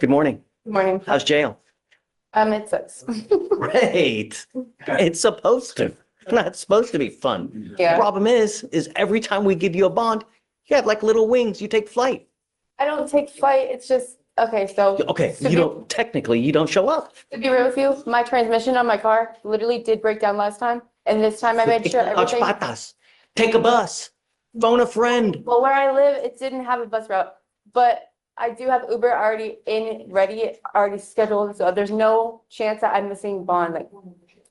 Good morning. Good morning. How's jail? It sucks. Great. It's supposed to. Not supposed to be fun. Yeah. Problem is every time we give you a bond, you have like little wings. You take flight. I don't take flight. It's just, okay, so. Okay, to you don't, technically, you don't show up. To be real with you, my transmission on my car literally did break down last time. And this time I made sure everything. Patas. Take a bus. Phone a friend. Well, where I live, it didn't have a bus route. But I do have Uber already ready, already scheduled. So there's no chance that I'm missing bond. Like,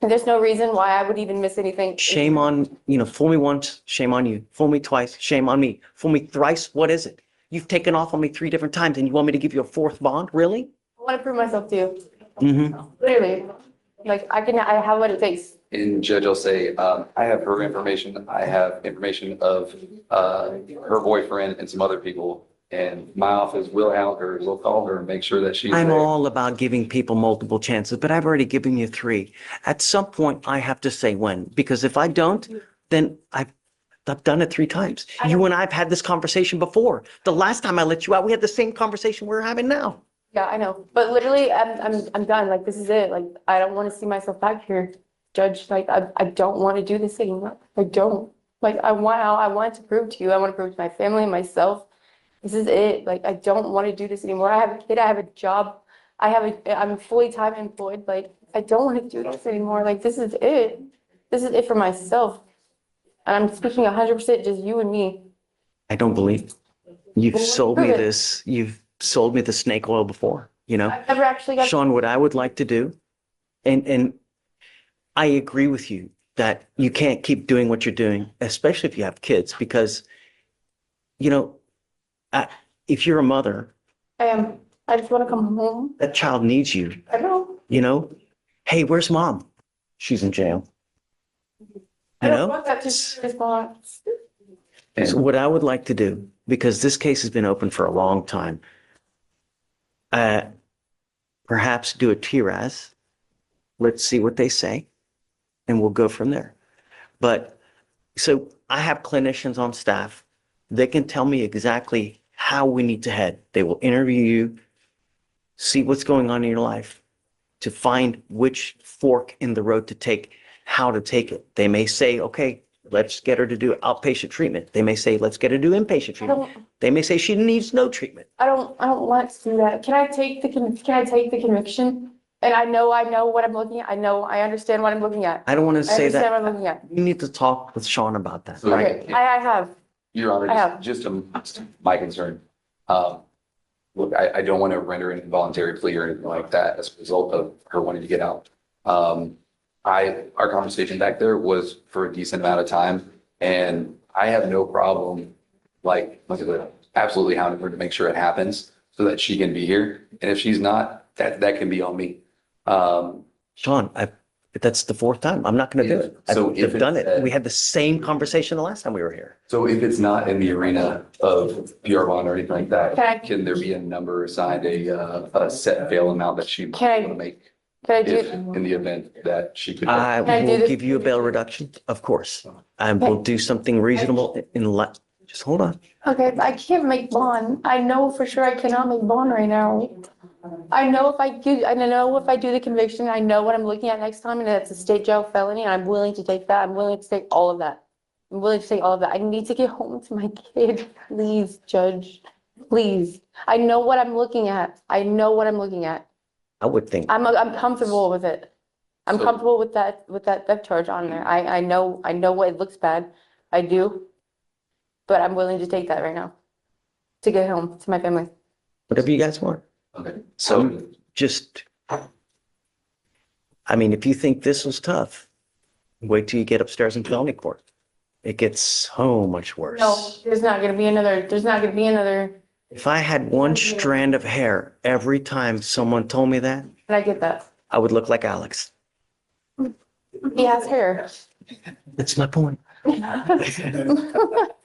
there's no reason why I would even miss anything. Shame on, fool me once, shame on you. Fool me twice, shame on me. Fool me thrice, what is it? You've taken off on me 3 different times and you want me to give you a 4th bond? Really? I want to prove myself to you. Mm-hmm. Literally. Like, I have what it takes. And Judge, I'll say, I have her information. I have information of her boyfriend and some other people. And my office will hound her, will call her and make sure that she's I'm there. all about giving people multiple chances, but I've already given you 3. At some point, I have to say when, because if I don't, then I've done it 3 times. You and I've had this conversation before. The last time I let you out, we had the same conversation we're having now. Yeah, I know. But literally, I'm done. Like, this is it. Like, I don't want to see myself back here, Judge. Like, I don't want to do this anymore. I don't. Like, I want to prove to you. I want to prove to my family and myself. This is it. Like, I don't want to do this anymore. I have a kid. I have a job. I'm fully time employed. Like, I don't want to do this anymore. Like, this is it. This is it for myself. And I'm speaking 100% just you and me. I don't believe you've Well, sold prove me it. this. You've sold me the snake oil before, I've never actually got. Sean, what I would like to do, and I agree with you that you can't keep doing what you're doing, especially if you have kids, because, if you're a mother, I am. I just want to come home. that child needs you, I know. Hey, where's mom? She's in jail. I don't want that to be a response. So what I would like to do, because this case has been open for a long time, perhaps do a TRAS. Let's see what they say, and we'll go from there. But so I have clinicians on staff. They can tell me exactly how we need to head. They will interview you, see what's going on in your life, to find which fork in the road to take, how to take it. They may say, okay, let's get her to do outpatient treatment. They may say, let's get her to do inpatient treatment. They may say she needs no treatment. I don't want to do that. Can I take the conviction? And I know what I'm looking at. I understand what I'm looking at. I don't want to I say understand that. what I'm looking at. You need to talk with Sean about that. So, Okay, I have. Your Honor, I have. just my concern. Look, I don't want to render an involuntary plea or anything like that as a result of her wanting to get out. Our conversation back there was for a decent amount of time, and I have no problem, absolutely hounding her to make sure it happens so that she can be here. And if she's not, that can be on me. Sean, that's the 4th time. I'm not going to do it. So if I've done it's, it. We had the same conversation the last time we were here. So if it's not in the arena of PR bond or anything like that, Okay. can there be a number assigned, a set bail amount that she might Can I- want to make? Can I do If it? in the event that she could. I Can I do will this? give you a bail reduction, of course. I will do something reasonable just hold on. Okay, but I can't make bond. I know for sure I cannot make bond right now. I know if I do the conviction, I know what I'm looking at next time, and it's a state jail felony, and I'm willing to take that. I'm willing to take all of that. I'm willing to take all of that. I need to get home to my kid. Please, Judge. Please. I know what I'm looking at. I know what I'm looking at. I would think, I'm comfortable with it. I'm So- comfortable with that theft charge on there. I know what it looks bad. I do. But I'm willing to take that right now to get home to my family. whatever you guys want. Okay, so Just, if you think this was tough, wait till you get upstairs in felony court. It gets so much worse. No, there's not gonna be another. If I had one strand of hair every time someone told me that, And I get that. I would look like Alex. He has hair. That's my point.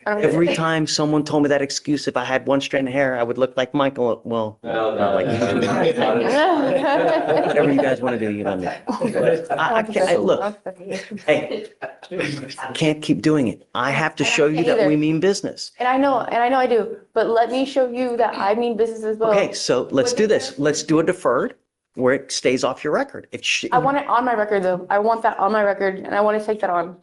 I don't Every get it. time someone told me that excuse, if I had one strand of hair, I would look like Michael. Well, not like whatever you guys want to do, you let me. I can't, look, hey, I can't keep doing it. I have to show you that we mean business. And I know I do, but let me show you that I mean business as well. Okay, so let's do this. Let's do a deferred where it stays off your record. I want it on my record though. I want that on my record and I want to take that on.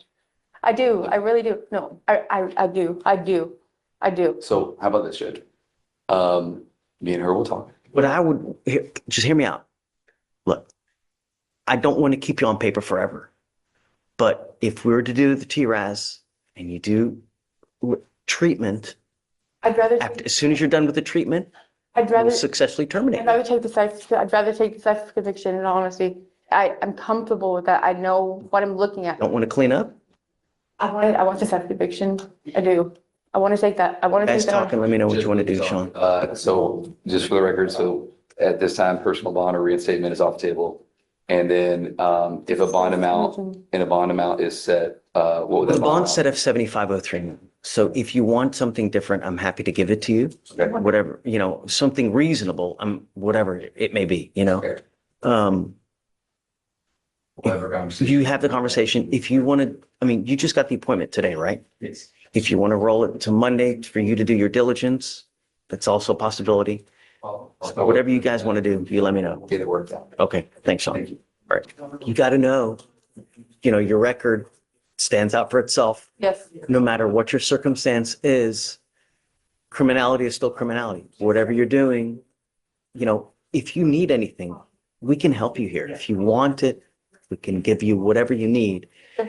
I do. I really do. No, I do. I do. I do. So how about this, Judge? Me and her will talk. But I would, just hear me out. Look, I don't want to keep you on paper forever. But if we were to do the TRAS and you do treatment, I'd rather, as soon as you're done with the treatment, I'd we'll rather, successfully terminate. I'd rather take the sex, I'd rather take the sex conviction in all honesty. I'm comfortable with that. I know what I'm looking at. Don't want to clean up? I want the sex conviction. I do. I want to take that. I want to Guys take that talking, on. let me know what you want to do, Sean. So just for the record, so at this time, personal bond or reinstatement is off the table. And then, if a bond amount is set, what would The that bond amount? set of 7503. So if you want something different, I'm happy to give it to you. Okay. Whatever, something reasonable, whatever it may be, Okay. Um, We'll have our conversation. you have the conversation. If you want to, you just got the appointment today, right? Yes. If you want to roll it to Monday for you to do your diligence, that's also a possibility. So whatever you guys want to do, you let me know. Get it worked out. Okay, thanks, Sean. Thank you. All right. You got to know, your record stands out for itself. Yes. No matter what your circumstance is, criminality is still criminality. Whatever you're doing, if you need anything, we can help you here. If you want it, we can give you whatever you need.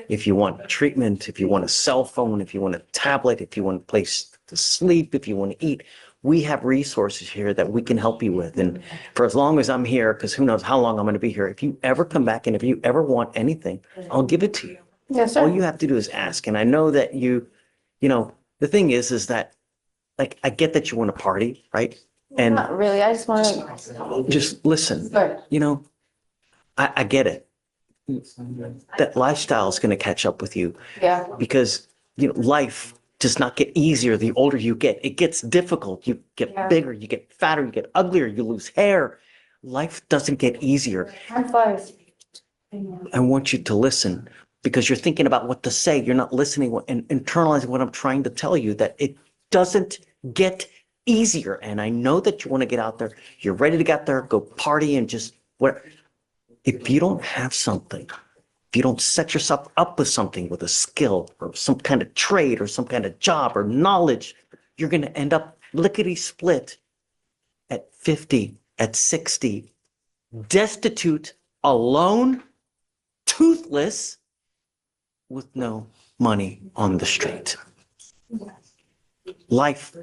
If you want treatment, if you want a cell phone, if you want a tablet, if you want a place to sleep, if you want to eat, we have resources here that we can help you with. And for as long as I'm here, because who knows how long I'm going to be here, if you ever come back and if you ever want anything, I'll give it to you. Yes, All sir. you have to do is ask. And I know that the thing is that, like, I get that you want to party, right? And Not really. I just want to. just listen, Right. I get it. That lifestyle is going to catch up with you Yeah. because, life does not get easier the older you get. It gets difficult. You get Yeah. bigger, you get fatter, you get uglier, you lose hair. Life doesn't get easier. Time flies. I want you to listen because you're thinking about what to say. You're not listening and internalizing what I'm trying to tell you, that it doesn't get easier. And I know that you want to get out there. You're ready to get out there, go party and just what. If you don't have something, if you don't set yourself up with something, with a skill or some kind of trade or some kind of job or knowledge, you're going to end up lickety split at 50, at 60, destitute, alone, toothless, with no money on the street. Life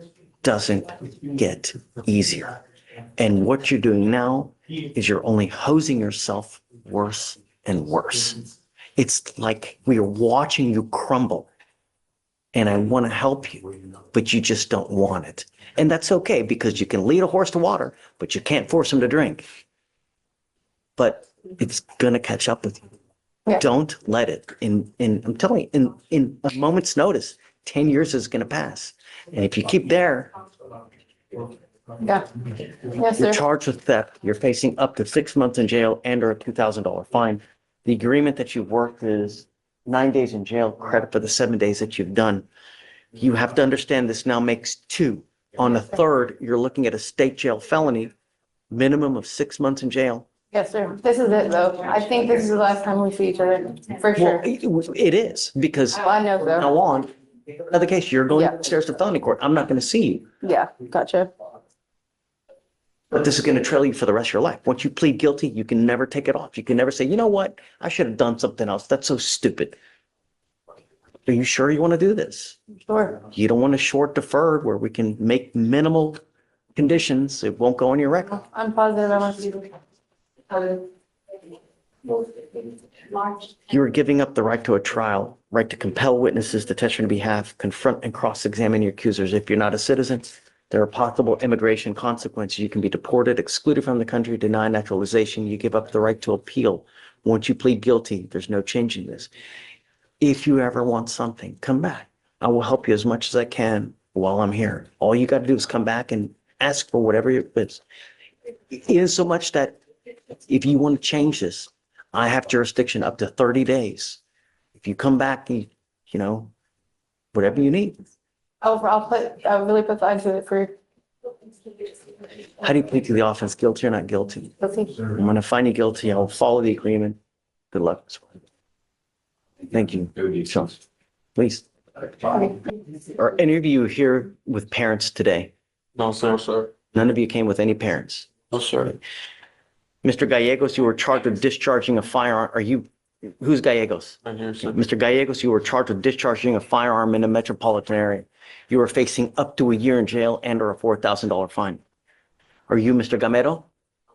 doesn't get easier. And what you're doing now is you're only hosing yourself worse and worse. It's like we are watching you crumble. And I want to help you, but you just don't want it. And that's okay because you can lead a horse to water, but you can't force him to drink. But it's going to catch up with you. Yeah. Don't let it. I'm telling you, in a moment's notice, 10 years is going to pass. And if you keep there, Yeah. Yes, you're sir. charged with theft. You're facing up to 6 months in jail and or a $2,000 fine. The agreement that you've worked is 9 days in jail, credit for the 7 days that you've done. You have to understand this now makes 2. On the 3rd, you're looking at a state jail felony, minimum of 6 months in jail. Yes, sir. This is it though. I think this is the last time we see each other, for Well, sure. it is because Oh, I know so. now on, another case, you're going Yeah. upstairs to felony court. I'm not going to see you. Yeah, gotcha. But this is going to trail you for the rest of your life. Once you plead guilty, you can never take it off. You can never say, you know what? I should have done something else. That's so stupid. Are you sure you want to do this? Sure. You don't want a short deferred where we can make minimal conditions. It won't go on your record. I'm positive I want to do this. You are giving up the right to a trial, right to compel witnesses to testify on your behalf, confront and cross-examine your accusers. If you're not a citizen, there are possible immigration consequences. You can be deported, excluded from the country, denied naturalization. You give up the right to appeal. Once you plead guilty, there's no change in this. If you ever want something, come back. I will help you as much as I can while I'm here. All you got to do is come back and ask for whatever it is. In so much that if you want to change this, I have jurisdiction up to 30 days. If you come back, you know, whatever you need. I'll really put that into it for How do you plead to the offense? Guilty or not guilty? guilty. I'm going to find you guilty. I'll follow the agreement. Good luck. Thank you. Please. Are any of you here with parents today? No, sir. No, sir. None of you came with any parents. No, sir. Mr. Gallegos, you were charged with discharging a firearm. Who's Gallegos? Right here, sir. Mr. Gallegos, you were charged with discharging a firearm in a metropolitan area. You are facing up to a year in jail and or a $4,000 fine. Are you Mr. Gamero?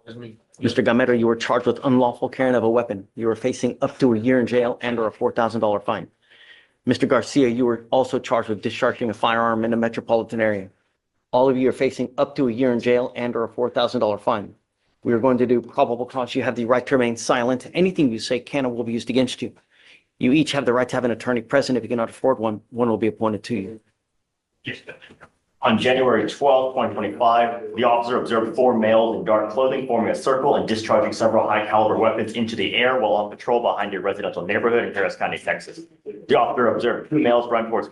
That's me. Mr. Gamero, you were charged with unlawful carrying of a weapon. You are facing up to a year in jail and or a $4,000 fine. Mr. Garcia, you were also charged with discharging a firearm in a metropolitan area. All of you are facing up to a year in jail and or a $4,000 fine. We are going to do probable cause. You have the right to remain silent. Anything you say can or will be used against you. You each have the right to have an attorney present. If you cannot afford one, one will be appointed to you. On January 12th, 2025, the officer observed 4 males in dark clothing forming a circle and discharging several high-caliber weapons into the air while on patrol behind a residential neighborhood in Harris County, Texas. The officer observed 2 males run towards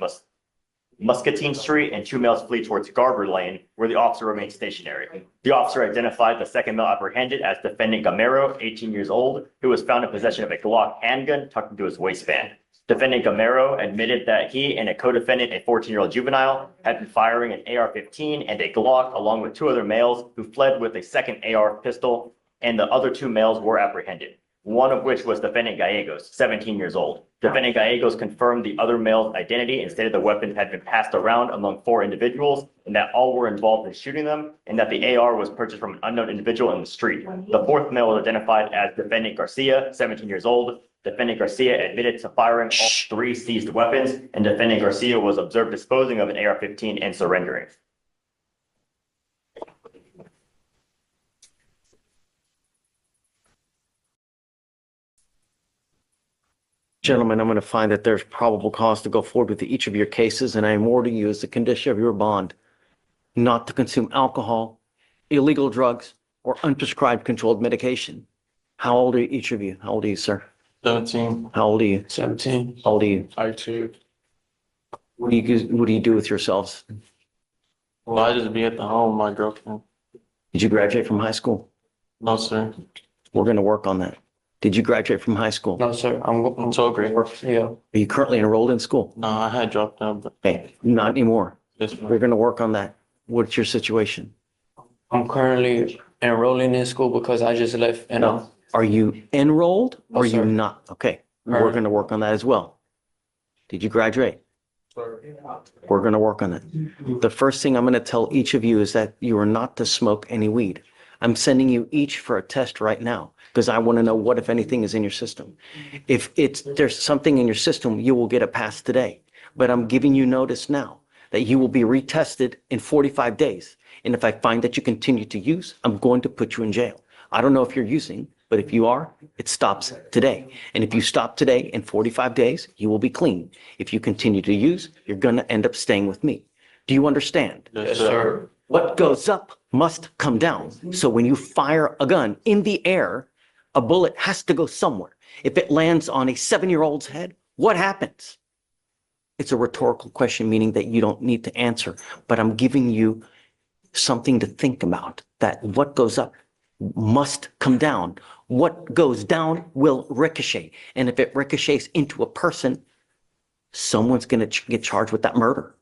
Muscatine Street and 2 males flee towards Garber Lane, where the officer remained stationary. The officer identified the second male apprehended as Defendant Gamero, 18 years old, who was found in possession of a Glock handgun tucked into his waistband. Defendant Gamero admitted that he and a co-defendant, a 14-year-old juvenile, had been firing an AR-15 and a Glock along with 2 other males who fled with a second AR pistol, and the other 2 males were apprehended, one of which was Defendant Gallegos, 17 years old. Defendant Gallegos confirmed the other male's identity and stated the weapon had been passed around among 4 individuals and that all were involved in shooting them, and that the AR was purchased from an unknown individual in the street. The 4th male was identified as Defendant Garcia, 17 years old. Defendant Garcia admitted to firing all 3 seized weapons, and Defendant Garcia was observed disposing of an AR-15 and surrendering. Gentlemen, I'm going to find that there's probable cause to go forward with each of your cases, and I am ordering you as a condition of your bond not to consume alcohol, illegal drugs, or unprescribed controlled medication. How old are each of you? How old are you, sir? 17. How old are you? 17. How old are you? I too. What do you do with yourselves? Well, I just be at the home with my girlfriend. Did you graduate from high school? No, sir. We're going to work on that. Did you graduate from high school? No, sir. I'm So great. yeah. Are you currently enrolled in school? No, I had dropped out, but Okay, not anymore. this We're going to work on that. What's your situation? I'm currently enrolling in school because I just left and No. Are you enrolled No, or are you sir. not? Okay, we're Current. going to work on that as well. Did you graduate? We're going to work on it. The first thing I'm going to tell each of you is that you are not to smoke any weed. I'm sending you each for a test right now because I want to know what, if anything, is in your system. If there's something in your system, you will get a pass today. But I'm giving you notice now that you will be retested in 45 days. And if I find that you continue to use, I'm going to put you in jail. I don't know if you're using, but if you are, it stops today. And if you stop today, in 45 days, you will be clean. If you continue to use, you're going to end up staying with me. Do you understand? Yes, sir. What goes up must come down. So when you fire a gun in the air, a bullet has to go somewhere. If it lands on a 7-year-old's head, what happens? It's a rhetorical question, meaning that you don't need to answer, but I'm giving you something to think about, that what goes up must come down. What goes down will ricochet. And if it ricochets into a person, someone's going to get charged with that murder.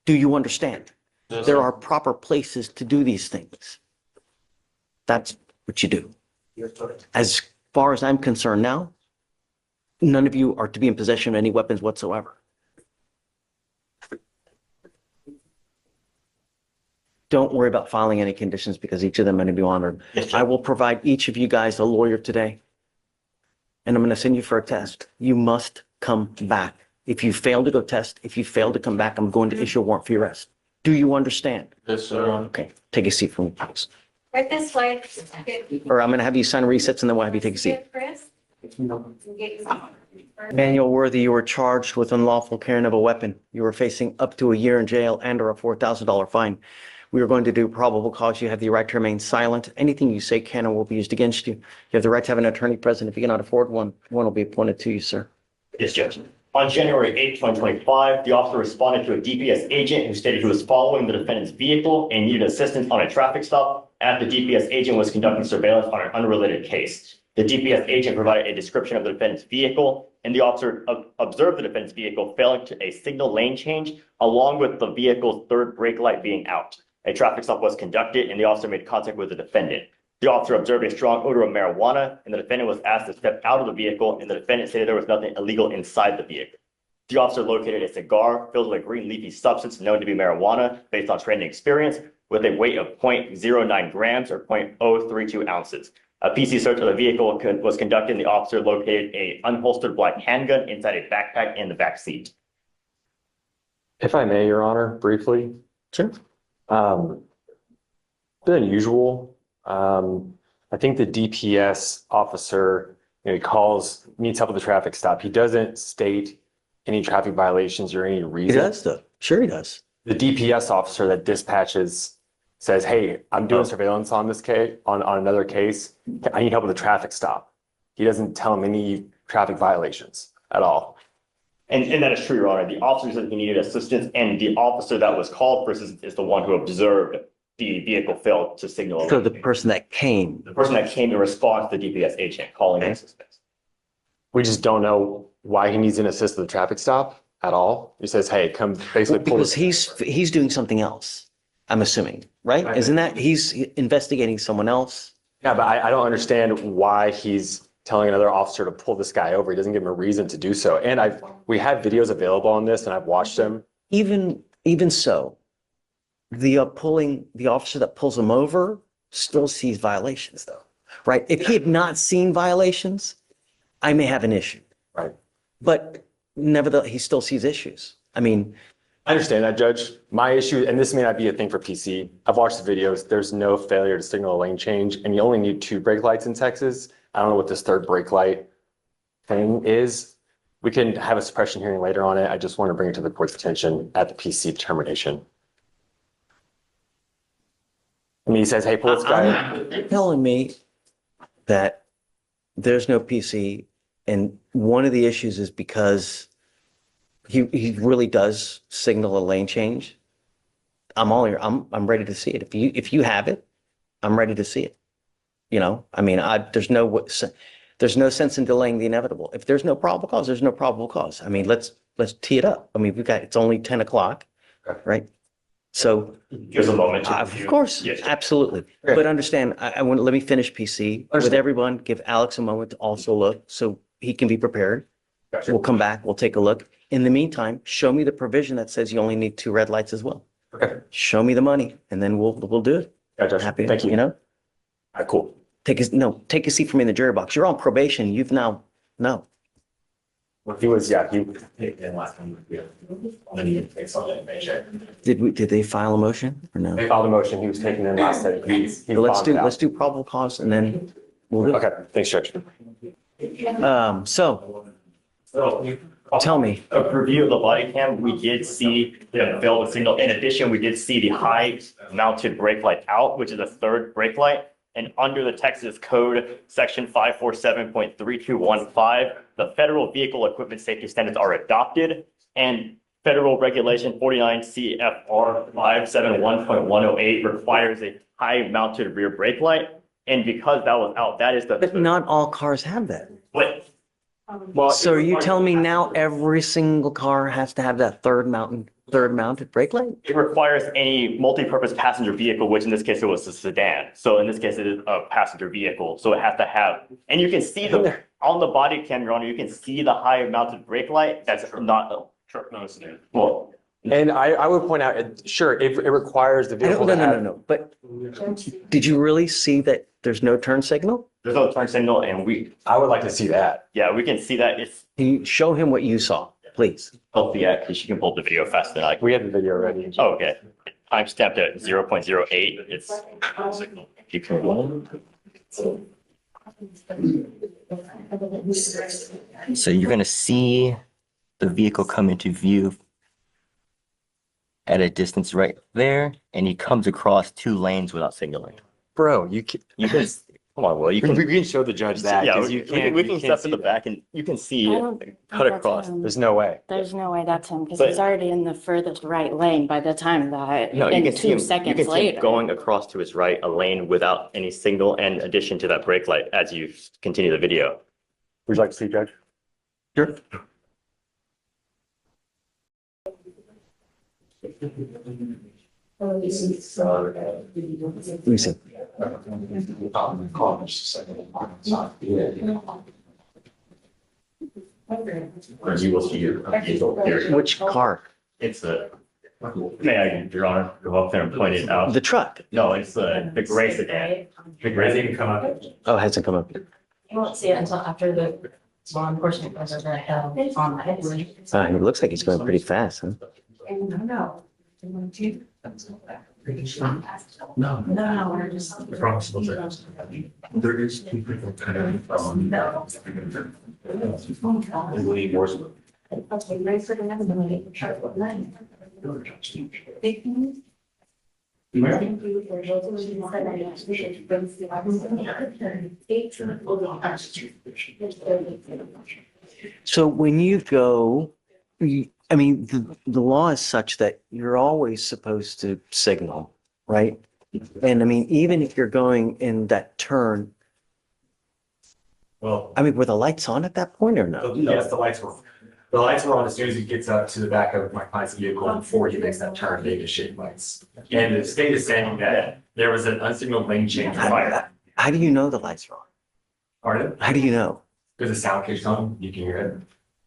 Do you understand? Yes, There sir. are proper places to do these things. That's what you do. As far as I'm concerned now, none of you are to be in possession of any weapons whatsoever. Don't worry about filing any conditions because each of them are going to be honored. Yes, sir. I will provide each of you guys a lawyer today. And I'm going to send you for a test. You must come back. If you fail to go test, if you fail to come back, I'm going to issue a warrant for your arrest. Do you understand? Yes, sir. Okay, take a seat for me, please. Right this way. Or I'm going to have you sign resets and then we'll have you take a seat. Chris? Manuel Worthy, you were charged with unlawful carrying of a weapon. You were facing up to a year in jail and or a $4,000 fine. We are going to do probable cause. You have the right to remain silent. Anything you say can and will be used against you. You have the right to have an attorney present. If you cannot afford one, one will be appointed to you, sir. Yes, Judge. On January 8th, 2025, the officer responded to a DPS agent who stated he was following the defendant's vehicle and needed assistance on a traffic stop after the DPS agent was conducting surveillance on an unrelated case. The DPS agent provided a description of the defendant's vehicle, and the officer observed the defendant's vehicle failing to a signal lane change, along with the vehicle's third brake light being out. A traffic stop was conducted, and the officer made contact with the defendant. The officer observed a strong odor of marijuana, and the defendant was asked to step out of the vehicle, and the defendant stated there was nothing illegal inside the vehicle. The officer located a cigar filled with a green leafy substance known to be marijuana based on training experience with a weight of 0.09 grams or 0.032 ounces. A PC search of the vehicle was conducted, and the officer located a unholstered black handgun inside a backpack in the back seat. If I may, Your Honor, briefly. Sure. Bit unusual. I think the DPS officer, he needs help with the traffic stop. He doesn't state any traffic violations or any He reason. does though. Sure he does. The DPS officer that dispatches says, hey, I'm doing surveillance on this case, on another case. I need help with the traffic stop. He doesn't tell him any traffic violations at all. And that is true, Your Honor. The officer said he needed assistance, and the officer that was called for assistance is the one who observed the vehicle failed to signal. So the person that came, The person that came in response to the DPS agent calling in assistance. We just don't know why he needs an assist with the traffic stop at all. He says, hey, come basically pull because this. he's doing something else, I'm assuming, right? Isn't that, he's investigating someone else? Yeah, but I don't understand why he's telling another officer to pull this guy over. He doesn't give him a reason to do so. And we have videos available on this, and I've watched them. Even so, the officer that pulls him over still sees violations though, right? If he had not seen violations, I may have an issue. Right. But nevertheless, he still sees issues. I mean, I understand that, Judge. My issue, and this may not be a thing for PC, I've watched the videos. There's no failure to signal a lane change, and you only need 2 brake lights in Texas. I don't know what this third brake light thing is. We can have a suppression hearing later on it. I just want to bring it to the court's attention at the PC determination. I mean, he says, hey, pull this guy. you're telling me that there's no PC, and one of the issues is because he really does signal a lane change. I'm ready to see it. If you have it, I'm ready to see it. I mean, there's no sense in delaying the inevitable. If there's no probable cause, there's no probable cause. I mean, let's tee it up. I mean, it's only 10 o'clock, right? So Give us a moment to of review. course, Yes, Judge. absolutely. But understand, let me finish PC with everyone. Give Alex a moment to also look so he can be prepared. Gotcha. We'll come back. We'll take a look. In the meantime, show me the provision that says you only need 2 red lights as well. Okay. Show me the money, and then we'll do it. Yeah, Judge. Happy, Thank you. Know, All right, cool. take a seat for me in the jury box. You're on probation. You've now no. He was. Did they file a motion or no? They filed a motion. He was taken in last night. So let's do probable cause, and then we'll do it. Okay, thanks, Judge. So tell me. A review of the body cam, we did see the failed signal. In addition, we did see the high mounted brake light out, which is a third brake light. And under the Texas Code, section 547.3215, the federal vehicle equipment safety standards are adopted, and federal regulation 49 CFR 571.108 requires a high mounted rear brake light. And because that was out, that is But not all cars have that. What? Well, So are you telling me now every single car has to have that third mounted brake light? It requires any multi-purpose passenger vehicle, which in this case it was a sedan. So in this case it is a passenger vehicle. So it has to have, and you can see on the body cam, Your Honor, you can see the high mounted brake light. That's not a sedan. Well, and I would point out, sure, it requires the vehicle to have. No. But did you really see that there's no turn signal? there's no turn signal, and I would like to see that. yeah, we can see that it's Can you show him what you saw, please? healthy because she can pull up the video faster than I can. We have the video already. Oh, okay. Time stamped at 0.08. It's signal. You can. So you're gonna see the vehicle come into view at a distance right there, and he comes across 2 lanes without signaling. Bro, You can, come on, Will, you we can. can show the judge that. Yeah, 'cause we you can, can't, we you can can't step in see the that. back and you can see I it don't think cut that's across. him. There's no way. There's no way that's him because But- he's already in the furthest right lane by the time that, No, you in can see 2 him, you seconds can see him later. going across to his right, a lane without any signal and addition to that brake light as you continue the video. Would you like to see, Judge? Sure. Let me see. You will see your vehicle here. Which car? It's may I, Your Honor, go up there and point it out? The truck. No, it's the gray sedan. The gray sedan come up. Oh, it hasn't come up yet. You won't see it until after the law enforcement goes over the hill on that. It looks like he's going pretty fast, huh? No. No. No, we're just. There is two people kind of. So when you go, I mean, the law is such that you're always supposed to signal, right? And I mean, even if you're going in that turn, Well, I mean, were the lights on at that point or no? yes, the lights were on as soon as he gets up to the back of my client's vehicle before he makes that turn, they just shake lights. And the state is saying that there was an unsignaled lane change fire. How do you know the lights are on? Pardon? How do you know? There's a sound cage on, you can hear it.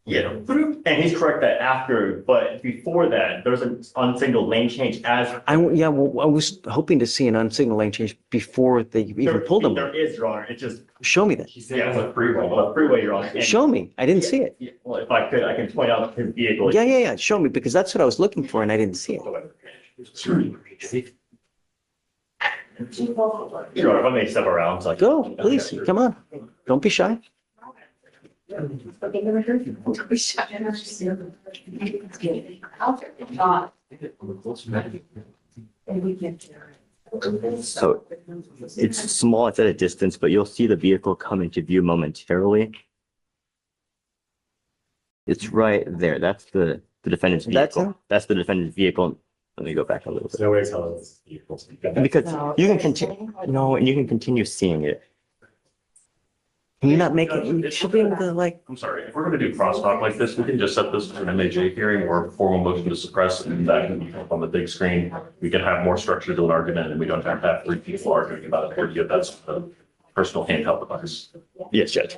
Yeah, and he's correct that after, but before that, there's an unsignaled lane change as. Yeah, well, I was hoping to see an unsignaled lane change before they even pulled them. There is, Your Honor, it just, Show me that. He said it was a freeway. on the freeway, Your Honor. and- Show me. I didn't see it. Yeah, well, if I could, I can point out his vehicle. Yeah. Show me because that's what I was looking for and I didn't see it. Your Honor, if I may step around, so I can. Go, please. Come on. Don't be shy. So it's small, it's at a distance, but you'll see the vehicle come into view momentarily. It's right there. That's the defendant's That's vehicle. him? That's the defendant's vehicle. Let me go back a little There's bit. no way to tell it's vehicle. Because you can continue, no, and you can continue seeing it. Can you not make it? You should be able to like, I'm sorry, if we're gonna do crosstalk like this, we can just set this as an MAJ hearing or a formal motion to suppress, and that can be up on the big screen. We can have more structure to an argument, and we don't have to have 3 people arguing about it, or give that sort of personal handheld device. Yes, Judge.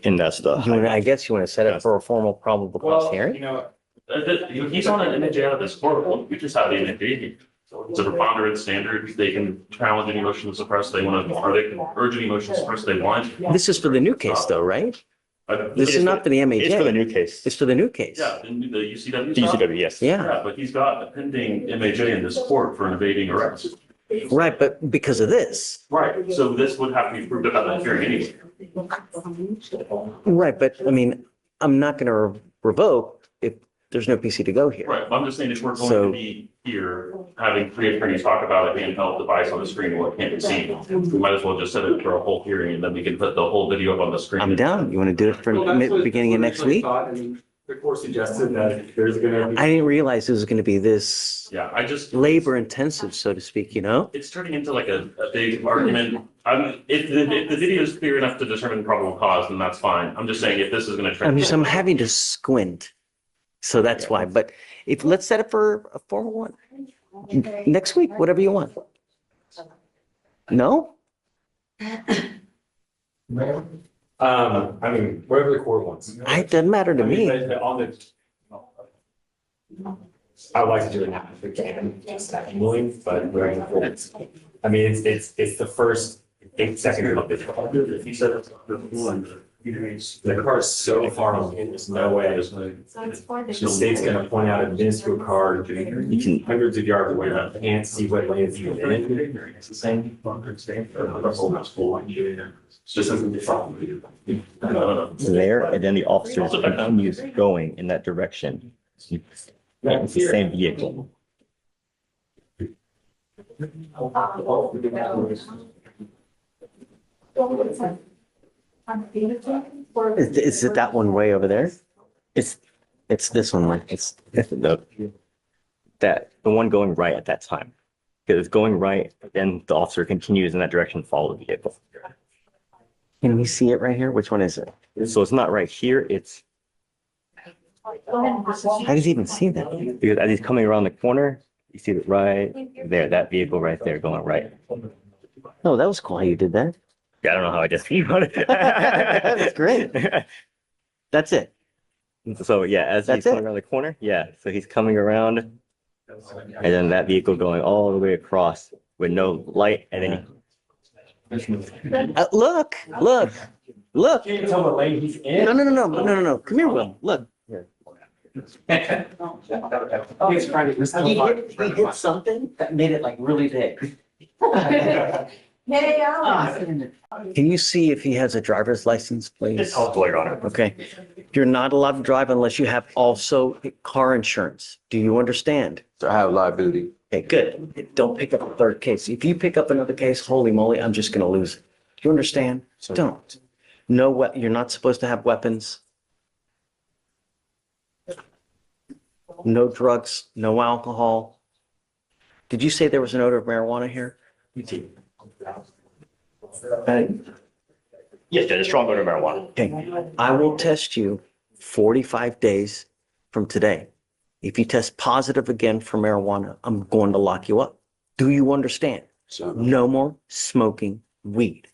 And that's I guess you want to set it for a formal probable cause hearing? He's on an MAJ out of this court, we just have the MAJ. It's a preponderance standard, they can challenge any motion to suppress they want, or they can urge any motion to suppress they want. This is for the new case though, right? This is not for the It's for the MAJ. new case. It's for the new case. Yeah, the UCW. The UCW, yes. Yeah, Yeah, but he's got a pending MAJ in this court for an evading arrest. right. But because of this, Right, so this would have to be proved about that hearing anyway. right. But I mean, I'm not going to revoke if there's no PC to go here. Right, I'm just saying if we're going So- to be here, having 3 attorneys talk about a handheld device on the screen and what can't be seen, we might as well just set it for a whole hearing and then we can put the whole video up on the screen. I'm down. You want to do it for beginning of next week? The court suggested that there's gonna be. I didn't realize it was going to be this Yeah, I just. labor intensive, so to speak, you know? It's turning into like a big argument. If the video is clear enough to determine probable cause, then that's fine. I'm just saying if this is gonna. I'm having to squint. So that's why. But let's set it for a formal one. Next week, whatever you want. No? I mean, whatever the court wants. It doesn't matter to I mean, me. but on the. I would like to do it now if we can, just that I'm willing, but we're in court. I mean, it's the first 8 seconds of the. He said it's the full and The car is so far away, there's no way. The state's gonna point out a minuscule car hundreds of yards away, and can't see what lane's even in. It's the same. There, and then the officer continues going in that direction. It's the same vehicle. Is it that one way over there? It's this one, like The one going right at that time. Because it's going right, then the officer continues in that direction, follow the vehicle. Can we see it right here? Which one is it? So it's not right here, it's How does he even see that? because as he's coming around the corner, you see it right there, that vehicle right there going right. Oh, that was cool how you did that. Yeah, I don't know how I just it. That's great. That's it. So yeah, as That's he's coming it? around the corner, yeah, so he's coming around and then that vehicle going all the way across with no light and then Look. Can't you tell what lane he's in? No. Come here, Will. Look. He hit something that made it like really big. Can you see if he has a driver's license, please? It's helpful, Your Honor. Okay. You're not allowed to drive unless you have also car insurance. Do you understand? So I have liability. Okay, good. Don't pick up a third case. If you pick up another case, holy moly, I'm just gonna lose it. Do you understand? Don't. No, you're not supposed to have weapons. No drugs, no alcohol. Did you say there was an odor of marijuana here? Yes, Judge, a strong odor of marijuana. Okay, I will test you 45 days from today. If you test positive again for marijuana, I'm going to lock you up. Do you understand? No more smoking weed.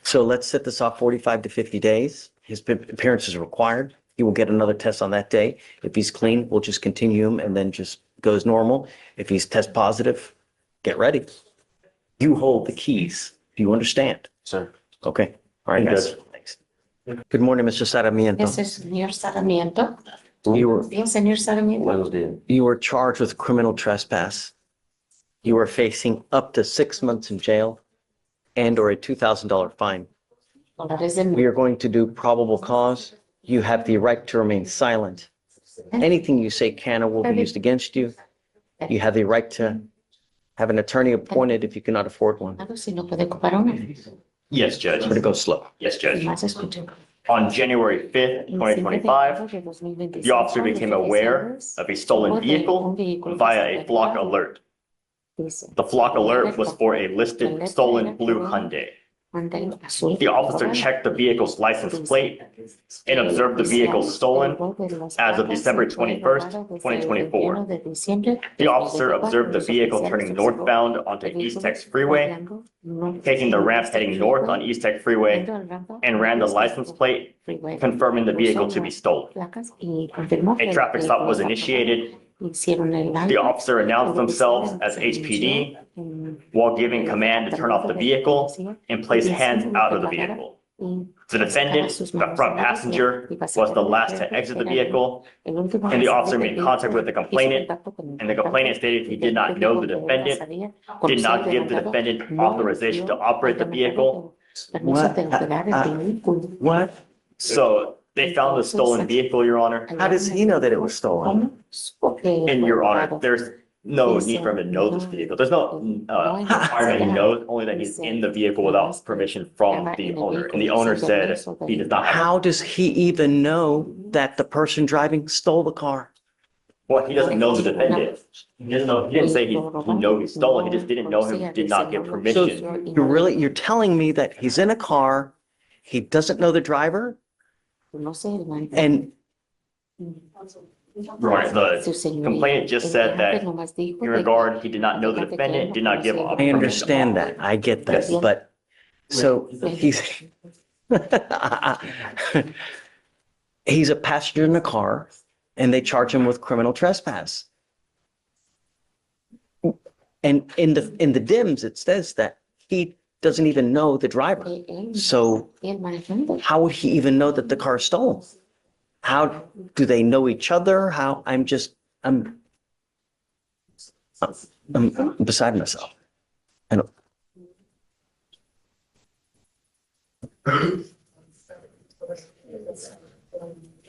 So let's set this off 45 to 50 days. His appearance is required. He will get another test on that day. If he's clean, we'll just continue him and then just goes normal. If he's test positive, get ready. You hold the keys. Do you understand? Sir. Okay. All right, guys. Thanks. Good morning, Mr. Sarmiento. Yes, señor Sarmiento. You were, Bien, señor Sarmiento. you were charged with criminal trespass. You are facing up to 6 months in jail and or a $2,000 fine. We are going to do probable cause. You have the right to remain silent. Anything you say can or will be used against you. You have the right to have an attorney appointed if you cannot afford one. Yes, Judge. We're going to go slow. Yes, Judge. On January 5th, 2025, the officer became aware of a stolen vehicle via a flock alert. The flock alert was for a listed stolen blue Hyundai. The officer checked the vehicle's license plate and observed the vehicle stolen as of December 21st, 2024. The officer observed the vehicle turning northbound onto East Tex Freeway, taking the ramp heading north on East Tex Freeway, and ran the license plate, confirming the vehicle to be stolen. A traffic stop was initiated. The officer announced themselves as HPD while giving command to turn off the vehicle and place hands out of the vehicle. The defendant, the front passenger, was the last to exit the vehicle, and the officer made contact with the complainant, and the complainant stated he did not know the defendant, did not give the defendant authorization to operate the vehicle. What? So they found the stolen vehicle, Your Honor. How does he know that it was stolen? And Your Honor, there's no need for him to know this vehicle. There's no requirement he knows, only that he's in the vehicle without permission from the owner. And the owner said he does not have. How does he even know that the person driving stole the car? Well, he doesn't know the defendant. He doesn't know, he didn't say he know he stole it. He just didn't know him, did not give So permission. you're telling me that he's in a car, he doesn't know the driver, and Right, the complainant just said that in regard, he did not know the defendant, did not give. I understand that. I get that, Yes. but so he's he's a passenger in the car and they charge him with criminal trespass. And in the DIMS, it says that he doesn't even know the driver. So how would he even know that the car is stolen? How do they know each other? I'm beside myself. I don't.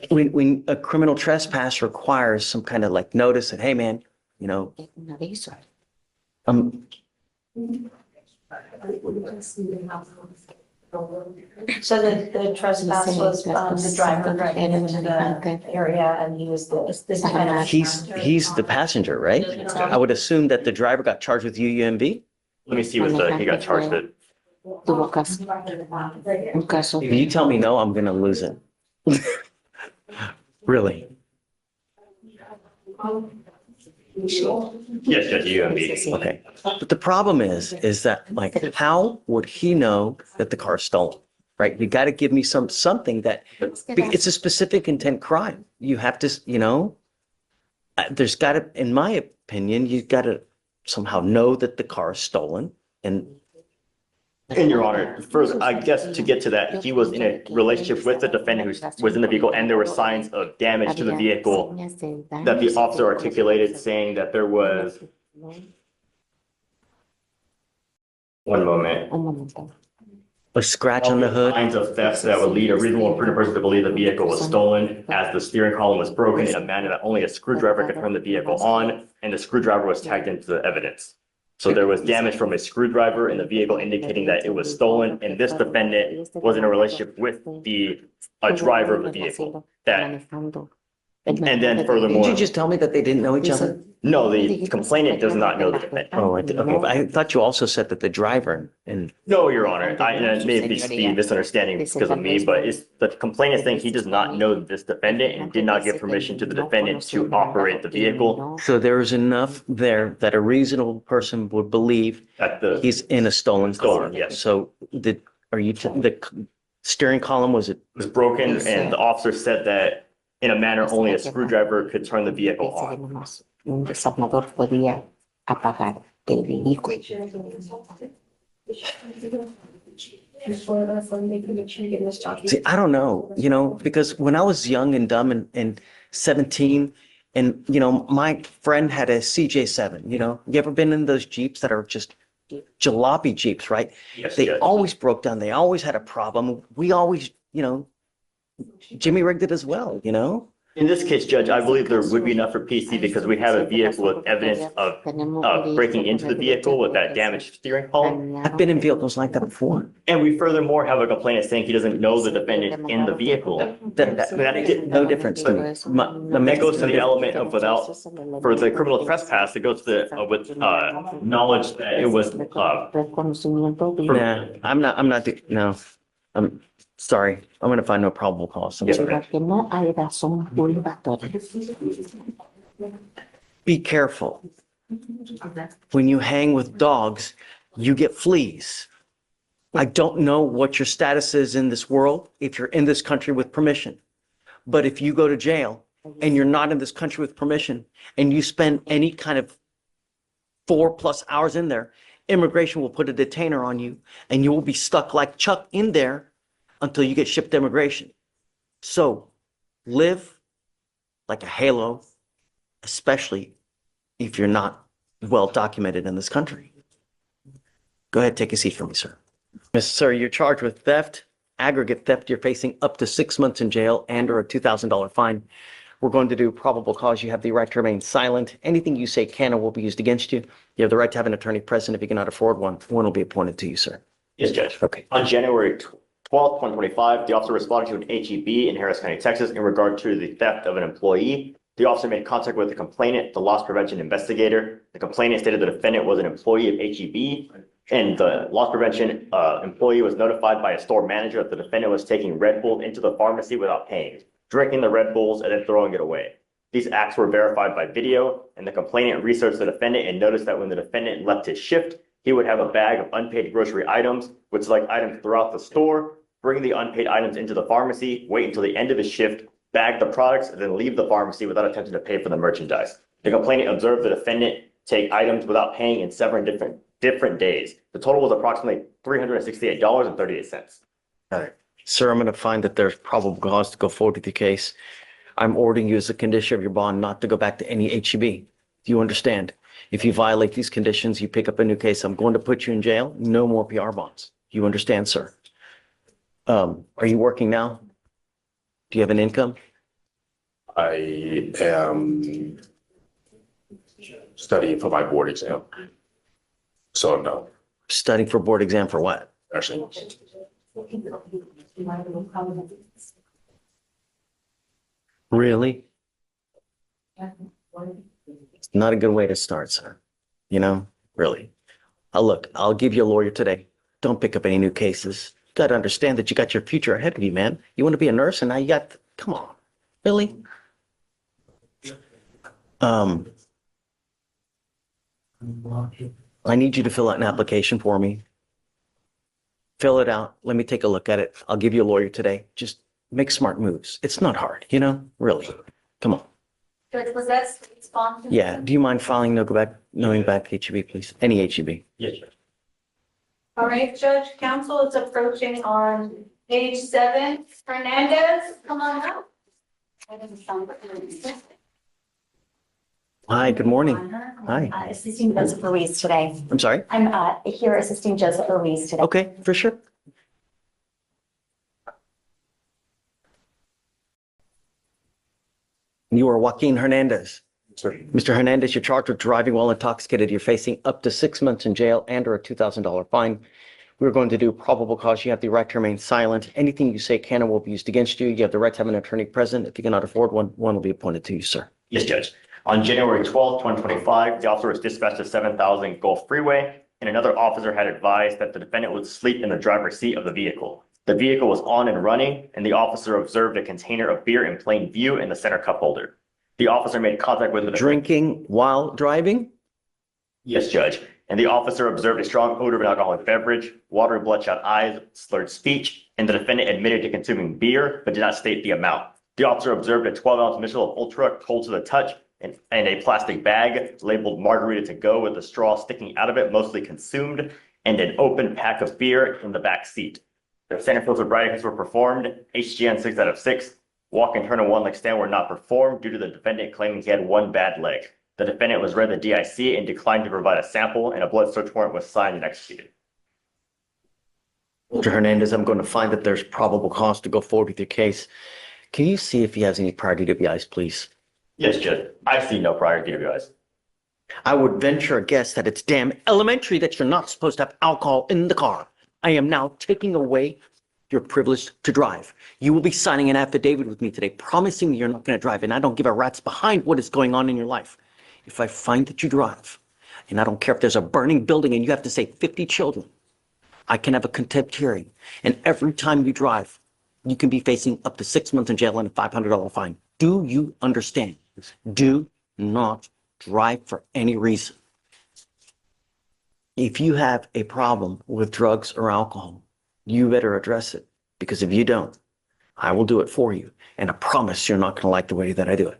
When a criminal trespass requires some kind of like notice that, hey, man, you know, So the trespass was, the driver driving into the area and he was the. he's the passenger, right? I would assume that the driver got charged with UUMV. Let me see what he got charged with. If you tell me no, I'm gonna lose it. Really? Yes, Judge, UMB. Okay. But the problem is that like, how would he know that the car is stolen? Right? You got to give me something that it's a specific intent crime. You have to, you know, there's got to, in my opinion, you've got to somehow know that the car is stolen. And Your Honor, first, I guess to get to that, he was in a relationship with the defendant who was in the vehicle, and there were signs of damage to the vehicle that the officer articulated, saying that there was. One moment. a scratch on the hood. Signs of theft that would lead a reasonable and prudent person to believe the vehicle was stolen, as the steering column was broken in a manner that only a screwdriver could turn the vehicle on, and the screwdriver was tagged into the evidence. So there was damage from a screwdriver in the vehicle indicating that it was stolen, and this defendant was in a relationship with the driver of the vehicle. And then furthermore. Did you just tell me that they didn't know each other? No, the complainant does not know the defendant. Oh, okay. I thought you also said that the driver and. No, Your Honor, and it may be misunderstanding because of me, but it's the complainant saying he does not know this defendant and did not give permission to the defendant to operate the vehicle. So there's enough there that a reasonable person would believe That he's in a stolen car. Stolen, yes. So the steering column, was it? was broken, and the officer said that in a manner only a screwdriver could turn the vehicle on. Un desarmador podía apagar el vehículo. See, I don't know, because when I was young and dumb and 17, and, my friend had a CJ7, you ever been in those Jeeps that are just jalopy Jeeps, right? Yes, They yes. always broke down. They always had a problem. We always, Jimmy rigged it as well, In this case, Judge, I believe there would be enough for PC because we have a vehicle with evidence of breaking into the vehicle with that damaged steering column. I've been in vehicles like that before. And we furthermore have a complainant saying he doesn't know the defendant in the vehicle. No difference to me. That goes to the element of for the criminal trespass, it goes to with knowledge that it was, Nah, no, I'm sorry. I'm going to find no probable cause. I'm sorry. Be careful. When you hang with dogs, you get fleas. I don't know what your status is in this world if you're in this country with permission. But if you go to jail and you're not in this country with permission and you spend any kind of 4+ hours in there, immigration will put a detainer on you and you will be stuck like Chuck in there until you get shipped to immigration. So live like a halo, especially if you're not well documented in this country. Go ahead, take a seat for me, sir. Yes, sir, you're charged with theft, aggregate theft. You're facing up to 6 months in jail and or a $2,000 fine. We're going to do probable cause. You have the right to remain silent. Anything you say can or will be used against you. You have the right to have an attorney present. If you cannot afford one will be appointed to you, sir. Yes, Judge. Okay. On January 12th, 2025, the officer responded to an HEB in Harris County, Texas, in regard to the theft of an employee. The officer made contact with the complainant, the loss prevention investigator. The complainant stated the defendant was an employee of HEB, and the loss prevention employee was notified by a store manager that the defendant was taking Red Bull into the pharmacy without paying, drinking the Red Bulls, and then throwing it away. These acts were verified by video, and the complainant researched the defendant and noticed that when the defendant left his shift, he would have a bag of unpaid grocery items, would select items throughout the store, bring the unpaid items into the pharmacy, wait until the end of his shift, bag the products, and then leave the pharmacy without attempting to pay for the merchandise. The complainant observed the defendant take items without paying in several different days. The total was approximately $368.38. All right. Sir, I'm going to find that there's probable cause to go forward with your case. I'm ordering you as a condition of your bond not to go back to any HEB. Do you understand? If you violate these conditions, you pick up a new case, I'm going to put you in jail. No more PR bonds. You understand, sir? Are you working now? Do you have an income? I am studying for my board exam. So no, Studying for board exam for what? actually, Really? It's not a good way to start, sir. You know, really. Look, I'll give you a lawyer today. Don't pick up any new cases. You got to understand that you got your future ahead of you, man. You want to be a nurse and now you got, come on, really? I need you to fill out an application for me. Fill it out. Let me take a look at it. I'll give you a lawyer today. Just make smart moves. It's not hard, you know, really. Come on. Judge, was that sponsored? Yeah. Do you mind filing knowing back HEB, please? Any HEB. Yes, Judge. All right, Judge, counsel is approaching on page 7. Hernandez, come on up. Hi, good morning. Hi. Assisting Joseph Ruiz today. I'm sorry? I'm here assisting Joseph Ruiz today. Okay, for sure. You are Joaquin Hernandez. sir. Mr. Hernandez, you're charged with driving while intoxicated. You're facing up to 6 months in jail and or a $2,000 fine. We're going to do probable cause. You have the right to remain silent. Anything you say can and will be used against you. You have the right to have an attorney present. If you cannot afford one, one will be appointed to you, sir. Yes, Judge. On January 12th, 2025, the officer was dispatched to 7000 Gulf Freeway, and another officer had advised that the defendant would sleep in the driver's seat of the vehicle. The vehicle was on and running, and the officer observed a container of beer in plain view in the center cup holder. The officer made contact with the Drinking while driving? Yes, Judge. And the officer observed a strong odor of an alcoholic beverage, watery bloodshot eyes, slurred speech, and the defendant admitted to consuming beer, but did not state the amount. The officer observed a 12-ounce mixture of Ultra cold to the touch and a plastic bag labeled margarita to go with a straw sticking out of it, mostly consumed, and an open pack of beer in the back seat. The standard field sobriety tests were performed. HGN 6 out of 6. Walk and turn and one leg stand were not performed due to the defendant claiming he had one bad leg. The defendant was read the DIC and declined to provide a sample, and a blood search warrant was signed and executed. Mr. Hernandez, I'm going to find that there's probable cause to go forward with your case. Can you see if he has any prior DWIs, please? Yes, Judge. I see no prior DWIs. I would venture a guess that it's damn elementary that you're not supposed to have alcohol in the car. I am now taking away your privilege to drive. You will be signing an affidavit with me today, promising me you're not going to drive, and I don't give a rat's behind what is going on in your life. If I find that you drive, and I don't care if there's a burning building and you have to save 50 children, I can have a contempt hearing. And every time you drive, you can be facing up to 6 months in jail and a $500 fine. Do you understand? Do not drive for any reason. If you have a problem with drugs or alcohol, you better address it, because if you don't, I will do it for you. And I promise you're not going to like the way that I do it.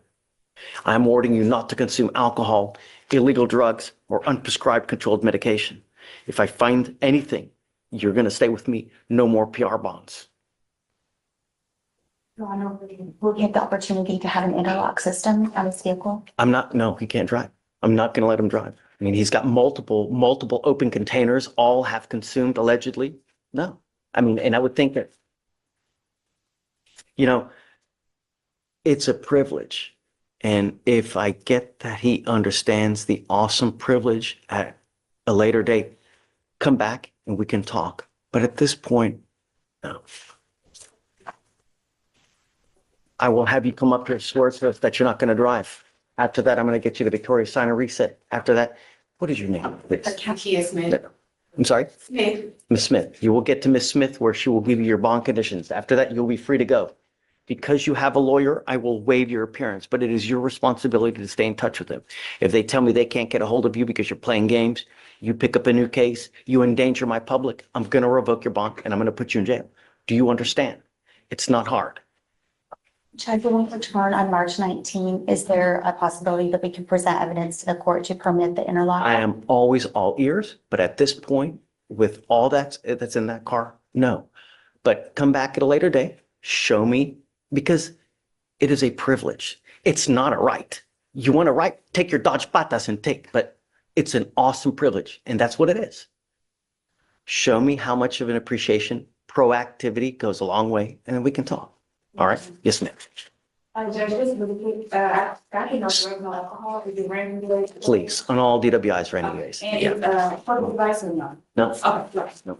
I'm ordering you not to consume alcohol, illegal drugs, or unprescribed controlled medication. If I find anything, you're going to stay with me. No more PR bonds. Your Honor, will he have the opportunity to have an interlock system on his vehicle? No, he can't drive. I'm not going to let him drive. I mean, he's got multiple open containers, all have consumed allegedly. No, I mean, and I would think that, it's a privilege. And if I get that he understands the awesome privilege at a later date, come back and we can talk. But at this point, no. I will have you come up here, swear to us that you're not going to drive. After that, I'm going to get you the Victoria sign and reset. After that, what is your name, please? Katia Smith. I'm sorry? Smith. Ms. Smith. You will get to Ms. Smith where she will give you your bond conditions. After that, you'll be free to go. Because you have a lawyer, I will waive your appearance, but it is your responsibility to stay in touch with them. If they tell me they can't get a hold of you because you're playing games, you pick up a new case, you endanger my public, I'm going to revoke your bond and I'm going to put you in jail. Do you understand? It's not hard. Judge, when we return on March 19, is there a possibility that we can present evidence to the court to permit the interlock? I am always all ears, but at this point, with all that's in that car? No. But come back at a later day, show me, because it is a privilege. It's not a right. You want a right, take your Dodge Patas and take, but it's an awesome privilege, and that's what it is. Show me how much of an appreciation, proactivity goes a long way, and then we can talk. All right? Yes, ma'am. Judge, this is really, asking on regular alcohol, is it regulated? Please, on all DWIs or anyways. And Yeah. it's, public device or not? No, Okay, yes. no.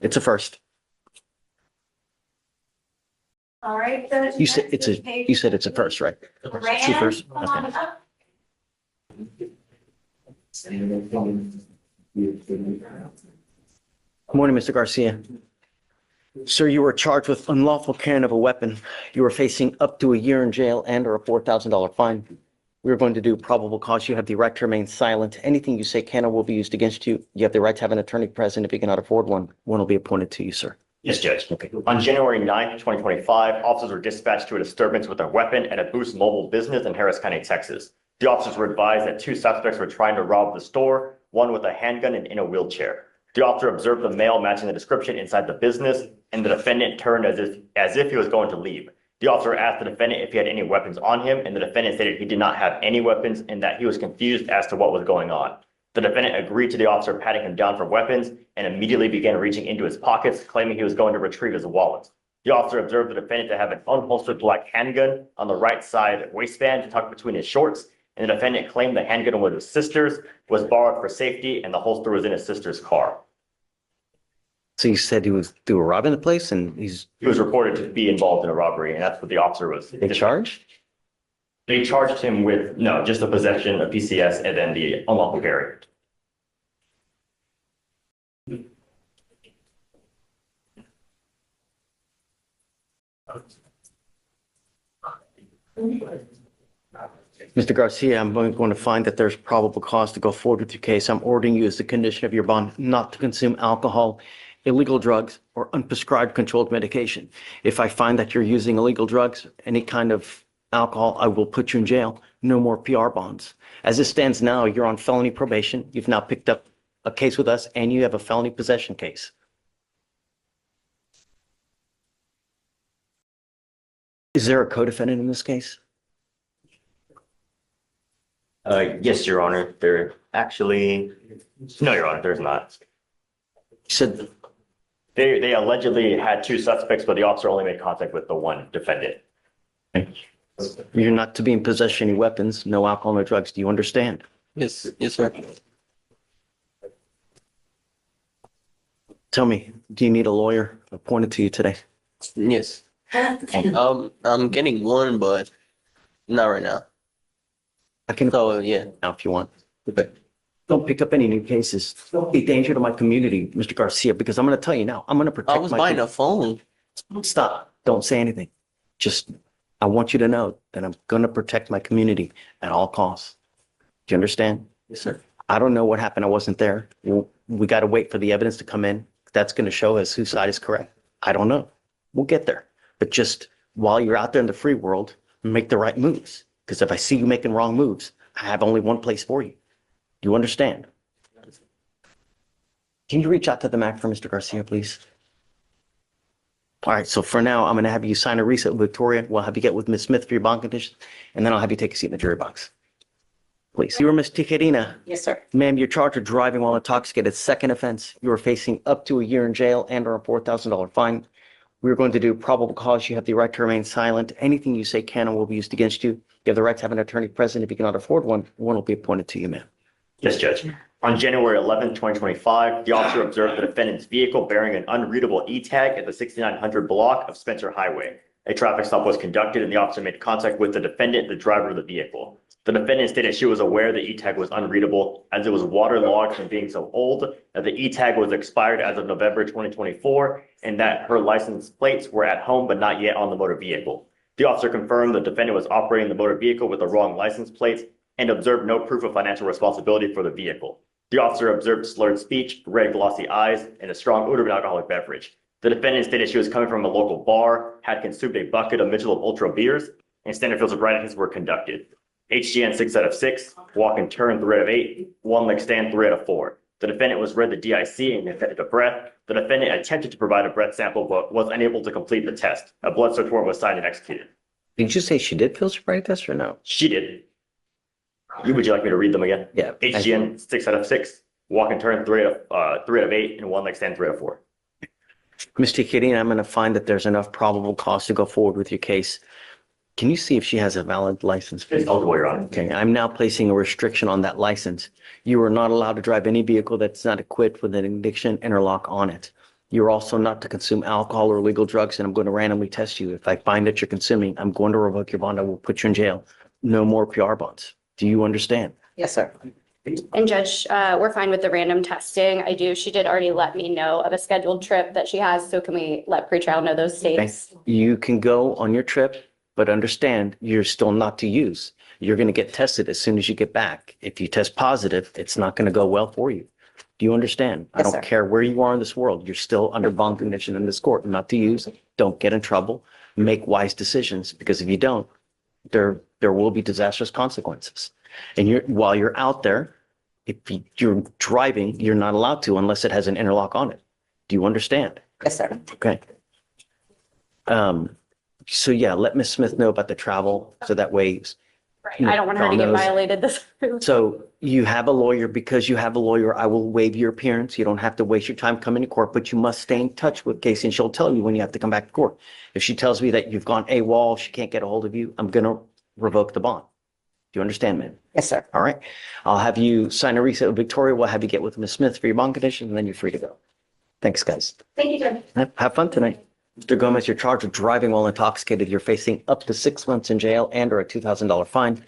It's a first. All right, Judge. You said it's a first, right? Two Rand, first? come on Okay. up. Good morning, Mr. Garcia. Sir, you were charged with unlawful carrying of a weapon. You are facing up to a year in jail and or a $4,000 fine. We're going to do probable cause. You have the right to remain silent. Anything you say can or will be used against you. You have the right to have an attorney present. If you cannot afford one, one will be appointed to you, sir. Yes, Judge. Okay. On January 9th, 2025, officers were dispatched to a disturbance with a weapon at a Boost Mobile business in Harris County, Texas. The officers were advised that two suspects were trying to rob the store, one with a handgun and in a wheelchair. The officer observed the male matching the description inside the business, and the defendant turned as if he was going to leave. The officer asked the defendant if he had any weapons on him, and the defendant stated he did not have any weapons and that he was confused as to what was going on. The defendant agreed to the officer patting him down for weapons and immediately began reaching into his pockets, claiming he was going to retrieve his wallet. The officer observed the defendant to have an unholstered black handgun on the right side waistband tucked between his shorts, and the defendant claimed the handgun was his sister's, was borrowed for safety, and the holster was in his sister's car. So you said they were robbing the place and He was reported to be involved in a robbery, and that's what the officer was. they charged? They charged him with, no, just the possession of PCS and then the unlawful carry. Mr. Garcia, I'm going to find that there's probable cause to go forward with your case. I'm ordering you as the condition of your bond not to consume alcohol, illegal drugs, or unprescribed controlled medication. If I find that you're using illegal drugs, any kind of alcohol, I will put you in jail. No more PR bonds. As it stands now, you're on felony probation. You've now picked up a case with us, and you have a felony possession case. Is there a co-defendant in this case? Yes, Your Honor. No, Your Honor, there's not. You said They allegedly had two suspects, but the officer only made contact with the one defendant. you're not to be in possession of any weapons, no alcohol, no drugs. Do you understand? Yes, sir. Tell me, do you need a lawyer appointed to you today? Yes. I'm getting one, but not right now. I can So, yeah. now if you want. But don't pick up any new cases. Don't be a danger to my community, Mr. Garcia, because I'm going to tell you now, I'm going to protect I was buying a phone. Stop. Don't say anything. Just, I want you to know that I'm going to protect my community at all costs. Do you understand? Yes, sir. I don't know what happened. I wasn't there. We got to wait for the evidence to come in. That's going to show us whose side is correct. I don't know. We'll get there. But just while you're out there in the free world, make the right moves. Because if I see you making wrong moves, I have only one place for you. Do you understand? Can you reach out to the Mac for Mr. Garcia, please? All right, so for now, I'm going to have you sign a reset with Victoria. We'll have you get with Ms. Smith for your bond conditions, and then I'll have you take a seat in the jury box. Please. You are Ms. Tijerina. Yes, sir. Ma'am, you're charged with driving while intoxicated. Second offense. You are facing up to a year in jail and or a $4,000 fine. We're going to do probable cause. You have the right to remain silent. Anything you say can and will be used against you. You have the right to have an attorney present. If you cannot afford one, one will be appointed to you, ma'am. Yes, Judge. On January 11th, 2025, the officer observed the defendant's vehicle bearing an unreadable E-tag at the 6900 block of Spencer Highway. A traffic stop was conducted and the officer made contact with the defendant, the driver of the vehicle. The defendant stated she was aware the E-tag was unreadable as it was waterlogged from being so old, that the E-tag was expired as of November 2024, and that her license plates were at home but not yet on the motor vehicle. The officer confirmed the defendant was operating the motor vehicle with the wrong license plates and observed no proof of financial responsibility for the vehicle. The officer observed slurred speech, red glossy eyes, and a strong odor of an alcoholic beverage. The defendant stated she was coming from a local bar, had consumed a bucket of Michelob Ultra beers, and standard fields of write-ins were conducted. HGN 6 out of 6, walk and turn 3 out of 8, one leg stand 3 out of 4. The defendant was read the DIC and detected a breath. The defendant attempted to provide a breath sample, but was unable to complete the test. A blood search warrant was signed and executed. Did you say she did field sobriety test or no? She did. Would you like me to read them again? Yeah. HGN 6 out of 6, walk and turn 3 out of 8, and one leg stand 3 out of 4. Mr. Kitty, I'm going to find that there's enough probable cause to go forward with your case. Can you see if she has a valid license? It's eligible, Your Honor. Okay, I'm now placing a restriction on that license. You are not allowed to drive any vehicle that's not equipped with an ignition interlock on it. You're also not to consume alcohol or illegal drugs, and I'm going to randomly test you. If I find that you're consuming, I'm going to revoke your bond. I will put you in jail. No more PR bonds. Do you understand? Yes, sir. And Judge, we're fine with the random testing. She did already let me know of a scheduled trip that she has, so can we let pretrial know those dates? You can go on your trip, but understand you're still not to use. You're going to get tested as soon as you get back. If you test positive, it's not going to go well for you. Do you understand? I Yes, don't sir. care where you are in this world. You're still under bond condition in this court, not to use. Don't get in trouble. Make wise decisions, because if you don't, there will be disastrous consequences. And while you're out there, if you're driving, you're not allowed to unless it has an interlock on it. Do you understand? Yes, sir. Okay. So yeah, let Ms. Smith know about the travel, so that way. Right. I don't want her to get violated this. So you have a lawyer. Because you have a lawyer, I will waive your appearance. You don't have to waste your time coming to court, but you must stay in touch with Casey, and she'll tell you when you have to come back to court. If she tells me that you've gone AWOL, she can't get a hold of you, I'm gonna revoke the bond. Do you understand, man? Yes, sir. All right. I'll have you sign a reset with Victoria. We'll have you get with Ms. Smith for your bond condition, and then you're free to go. Thanks, guys. Thank you, Judge. Have fun tonight. Mr. Gomez, you're charged with driving while intoxicated. You're facing up to 6 months in jail and or a $2,000 fine.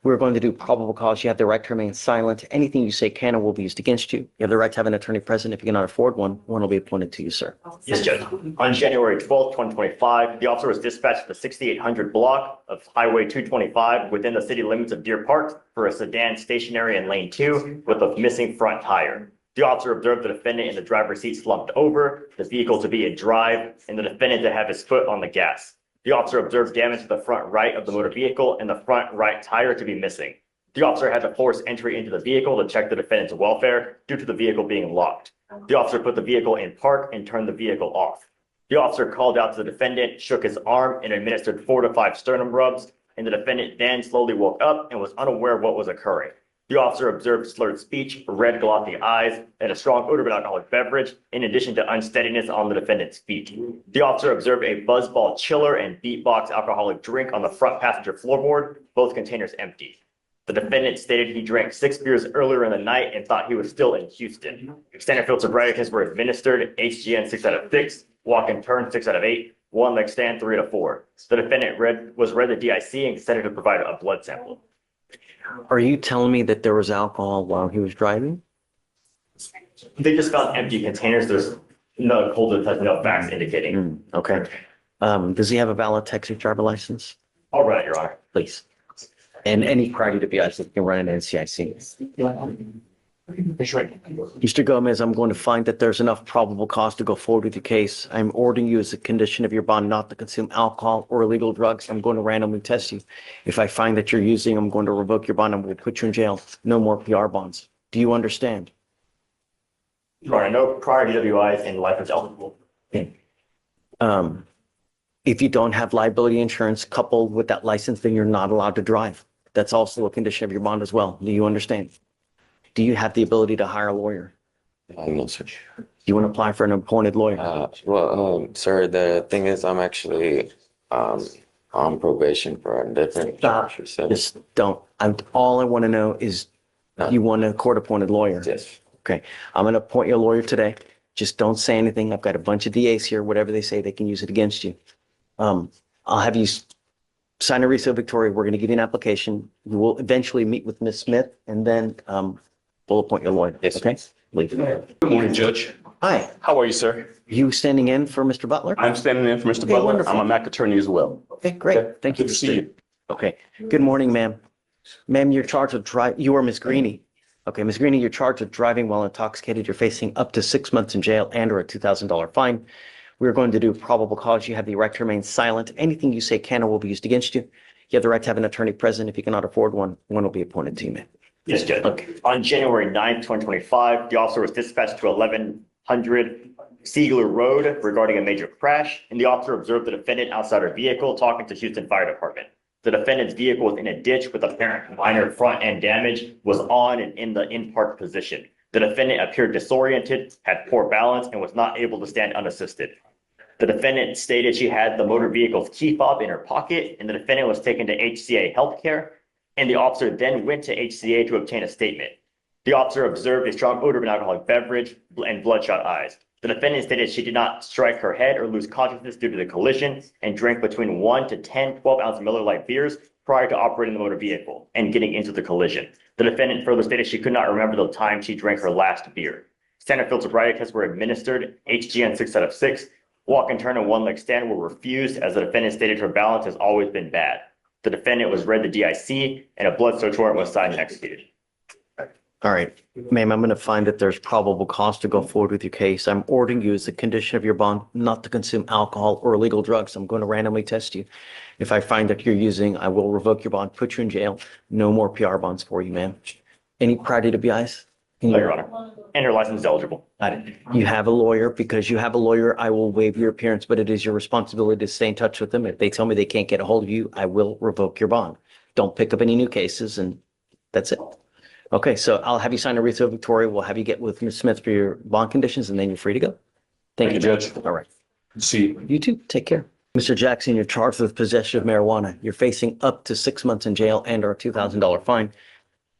We're going to do probable cause. You have the right to remain silent. Anything you say can or will be used against you. You have the right to have an attorney present. If you cannot afford one, one will be appointed to you, sir. Yes, Judge. On January 12th, 2025, the officer was dispatched to the 6800 block of Highway 225 within the city limits of Deer Park for a sedan stationary in lane 2 with a missing front tire. The officer observed the defendant in the driver's seat slumped over, the vehicle to be in drive, and the defendant to have his foot on the gas. The officer observed damage to the front right of the motor vehicle and the front right tire to be missing. The officer had to force entry into the vehicle to check the defendant's welfare due to the vehicle being locked. The officer put the vehicle in park and turned the vehicle off. The officer called out to the defendant, shook his arm, and administered 4 to 5 sternum rubs, and the defendant then slowly woke up and was unaware of what was occurring. The officer observed slurred speech, red glossy eyes, and a strong odor of an alcoholic beverage, in addition to unsteadiness on the defendant's feet. The officer observed a buzzball chiller and beatbox alcoholic drink on the front passenger floorboard, both containers empty. The defendant stated he drank 6 beers earlier in the night and thought he was still in Houston. Extended field sobriety tests were administered, HGN 6 out of 6, walk and turn 6 out of 8, one leg stand 3 out of 4. The defendant was read the DIC and consented to provide a blood sample. Are you telling me that there was alcohol while he was driving? They just found empty containers. There's no cold has no facts indicating. Okay. Does he have a valid Texas driver license? All right, Your Honor. Please. And any prior to be licensed can run an NCIC. Mr. Gomez, I'm going to find that there's enough probable cause to go forward with your case. I'm ordering you as a condition of your bond not to consume alcohol or illegal drugs. I'm going to randomly test you. If I find that you're using, I'm going to revoke your bond and we'll put you in jail. No more PR bonds. Do you understand? Your Honor, no prior DWIs and license eligible. If you don't have liability insurance coupled with that license, then you're not allowed to drive. That's also a condition of your bond as well. Do you understand? Do you have the ability to hire a lawyer? No, sir. Do you want to apply for an appointed lawyer? Sir, the thing is, I'm actually on probation for a different Stop. charge. So, Just don't. All I want to know is you want a court-appointed lawyer. yes. Okay. I'm going to appoint you a lawyer today. Just don't say anything. I've got a bunch of DAs here. Whatever they say, they can use it against you. I'll have you sign a reset, Victoria. We're going to give you an application. You will eventually meet with Ms. Smith, and then we'll appoint your lawyer. Yes, Okay? Leave. Good morning, Judge. Hi. How are you, sir? You standing in for Mr. Butler? I'm standing in for Mr. Okay, Butler. wonderful. I'm a Mac attorney as well. Okay, great. Thank you. Good to see you. Okay. Good morning, ma'am. Ma'am, you're charged with you are Ms. Greeny. Okay, Ms. Greeny, you're charged with driving while intoxicated. You're facing up to 6 months in jail and or a $2,000 fine. We're going to do probable cause. You have the right to remain silent. Anything you say can or will be used against you. You have the right to have an attorney present. If you cannot afford one, one will be appointed to you, ma'am. Yes, Judge. On January 9th, 2025, the officer was dispatched to 1100 Siegler Road regarding a major crash, and the officer observed the defendant outside her vehicle talking to Houston Fire Department. The defendant's vehicle was in a ditch with apparent minor front end damage, was on and in the in-park position. The defendant appeared disoriented, had poor balance, and was not able to stand unassisted. The defendant stated she had the motor vehicle's key fob in her pocket, and the defendant was taken to HCA Healthcare, and the officer then went to HCA to obtain a statement. The officer observed a strong odor of an alcoholic beverage and bloodshot eyes. The defendant stated she did not strike her head or lose consciousness due to the collision and drank between 1 to 10 12-ounce Miller Lite beers prior to operating the motor vehicle and getting into the collision. The defendant further stated she could not remember the time she drank her last beer. Standard field sobriety tests were administered, HGN 6 out of 6. Walk and turn and one leg stand were refused as the defendant stated her balance has always been bad. The defendant was read the DIC and a blood search warrant was signed and executed. All right, ma'am, I'm going to find that there's probable cause to go forward with your case. I'm ordering you as a condition of your bond not to consume alcohol or illegal drugs. I'm going to randomly test you. If I find that you're using, I will revoke your bond, put you in jail. No more PR bonds for you, ma'am. Any prior to BIs? No, Your Honor. And her license is eligible. You have a lawyer. Because you have a lawyer, I will waive your appearance, but it is your responsibility to stay in touch with them. If they tell me they can't get a hold of you, I will revoke your bond. Don't pick up any new cases, and that's it. Okay, so I'll have you sign a wreath of Victoria. We'll have you get with Ms. Smith for your bond conditions, and then you're free to go. Thank you, Judge. All right. See. You too. Take care. Mr. Jackson, you're charged with possession of marijuana. You're facing up to 6 months in jail and or a $2,000 fine.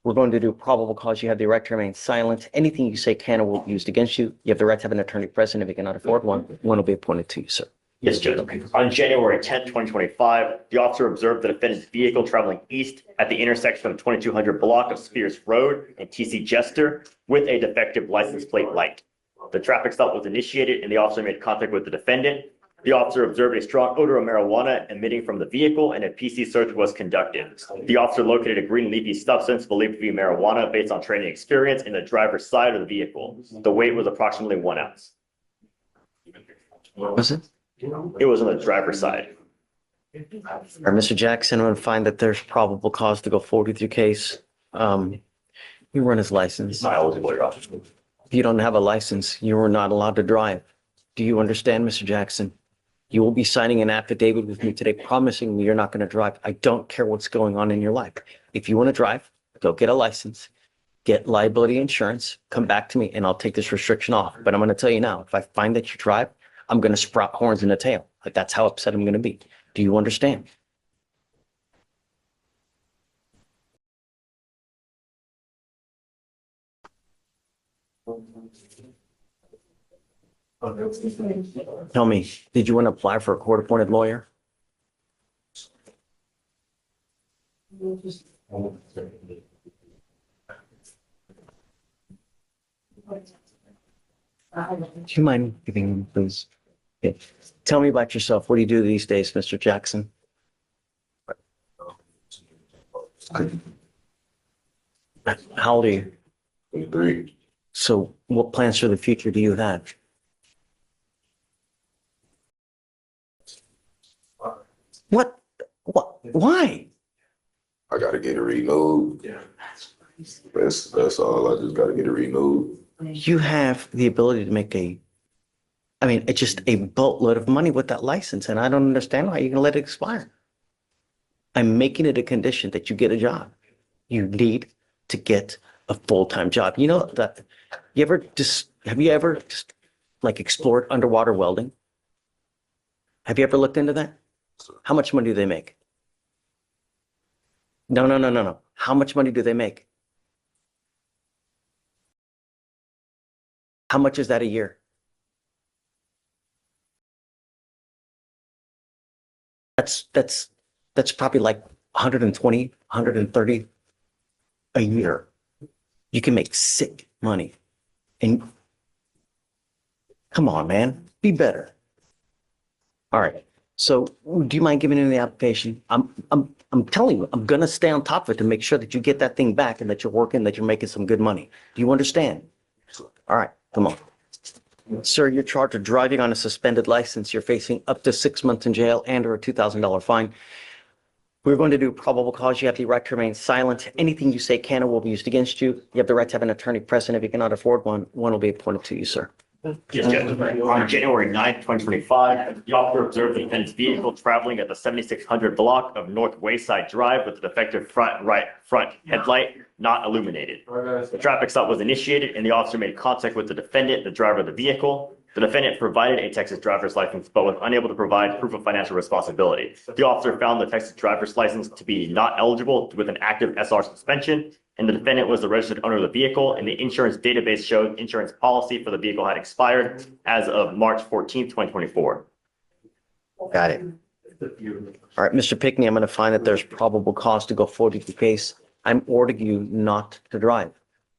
We're going to do probable cause. You have the right to remain silent. Anything you say can or will be used against you. You have the right to have an attorney present. If you cannot afford one, one will be appointed to you, sir. Yes, Judge. On January 10th, 2025, the officer observed the defendant's vehicle traveling east at the intersection of 2200 block of Spears Road and TC Jester with a defective license plate light. The traffic stop was initiated and the officer made contact with the defendant. The officer observed a strong odor of marijuana emitting from the vehicle and a PC search was conducted. The officer located a green leafy substance believed to be marijuana based on training experience in the driver's side of the vehicle. The weight was approximately 1 ounce. What was it? It was on the driver's side. All right, Mr. Jackson, I'm going to find that there's probable cause to go forward with your case. You run his license. Not eligible, Your Honor. If you don't have a license, you are not allowed to drive. Do you understand, Mr. Jackson? You will be signing an affidavit with me today promising me you're not going to drive. I don't care what's going on in your life. If you want to drive, go get a license, get liability insurance, come back to me, and I'll take this restriction off. But I'm going to tell you now, if I find that you drive, I'm going to sprout horns in the tail. Like, that's how upset I'm going to be. Do you understand? Tell me, did you want to apply for a court-appointed lawyer? Do you mind giving me, please? Yeah. Tell me about yourself. What do you do these days, Mr. Jackson? How old are you? 23. So what plans for the future do you have? What? Why? I gotta get it renewed. Yeah. That's all. I just gotta get it renewed. You have the ability to make it's just a boatload of money with that license, and I don't understand why you're gonna let it expire. I'm making it a condition that you get a job. You need to get a full-time job. You know that, have you ever explored underwater welding? Have you ever looked into that? How much money do they make? No. How much money do they make? How much is that a year? That's probably like 120, 130 a year. You can make sick money. And come on, man, be better. All right. So do you mind giving me the application? I'm telling you, I'm going to stay on top of it to make sure that you get that thing back and that you're working, that you're making some good money. Do you understand? All right, come on. Sir, you're charged with driving on a suspended license. You're facing up to 6 months in jail and or a $2,000 fine. We're going to do probable cause. You have the right to remain silent. Anything you say can or will be used against you. You have the right to have an attorney present. If you cannot afford one, one will be appointed to you, sir. Yes, Judge. On January 9th, 2025, the officer observed the defendant's vehicle traveling at the 7600 block of North Wayside Drive with a defective front headlight not illuminated. The traffic stop was initiated and the officer made contact with the defendant, the driver of the vehicle. The defendant provided a Texas driver's license, but was unable to provide proof of financial responsibility. The officer found the Texas driver's license to be not eligible with an active SR suspension, and the defendant was the registered owner of the vehicle, and the insurance database showed insurance policy for the vehicle had expired as of March 14th, 2024. Got it. All right, Mr. Pickney, I'm going to find that there's probable cause to go forward with the case. I'm ordering you not to drive.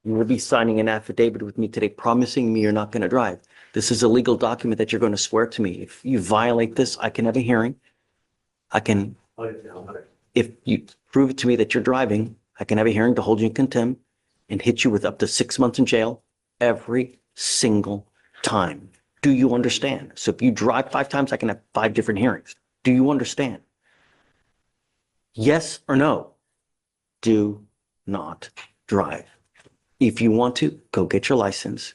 You will be signing an affidavit with me today promising me you're not going to drive. This is a legal document that you're going to swear to me. If you violate this, I can have a hearing. If you prove it to me that you're driving, I can have a hearing to hold you in contempt and hit you with up to 6 months in jail every single time. Do you understand? So if you drive 5 times, I can have 5 different hearings. Do you understand? Yes or no? Do not drive. If you want to, go get your license,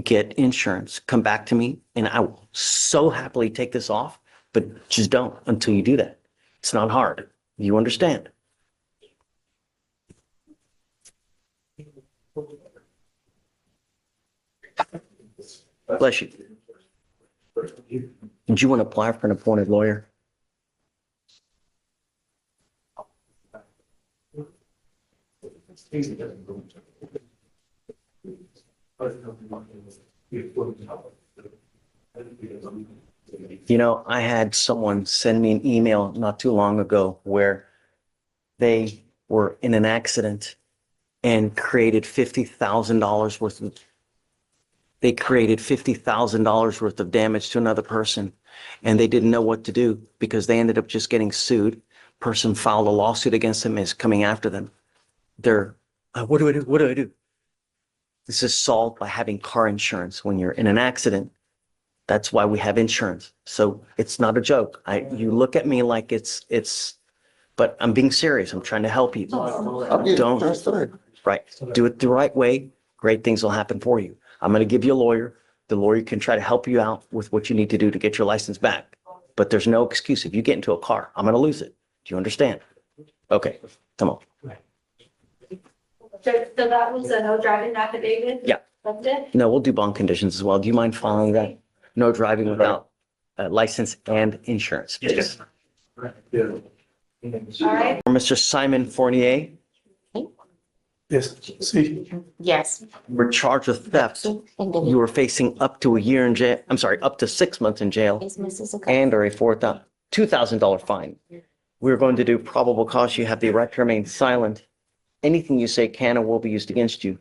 get insurance, come back to me, and I will so happily take this off, but just don't until you do that. It's not hard. You understand? Bless you. Did you want to apply for an appointed lawyer? You know, I had someone send me an email not too long ago where they were in an accident and created $50,000 worth of worth of damage to another person, and they didn't know what to do because they ended up just getting sued. Person filed a lawsuit against them, is coming after them. They're, what do I do? What do I do? This is solved by having car insurance. When you're in an accident, that's why we have insurance. So it's not a joke. You look at me like but I'm being serious. I'm trying to help you. Don't, right. Do it the right way. Great things will happen for you. I'm going to give you a lawyer. The lawyer can try to help you out with what you need to do to get your license back. But there's no excuse. If you get into a car, I'm going to lose it. Do you understand? Okay, come on. So that was a no driving affidavit? Yeah. That's it? No, we'll do bond conditions as well. Do you mind following that? No driving without license and insurance. Yes. All right. Mr. Simon Fournier. Yes, see. Yes. We're charged with theft. You were facing up to a year in jail. I'm sorry, up to 6 months in jail and or a $2,000 fine. We're going to do probable cause. You have the right to remain silent. Anything you say can or will be used against you.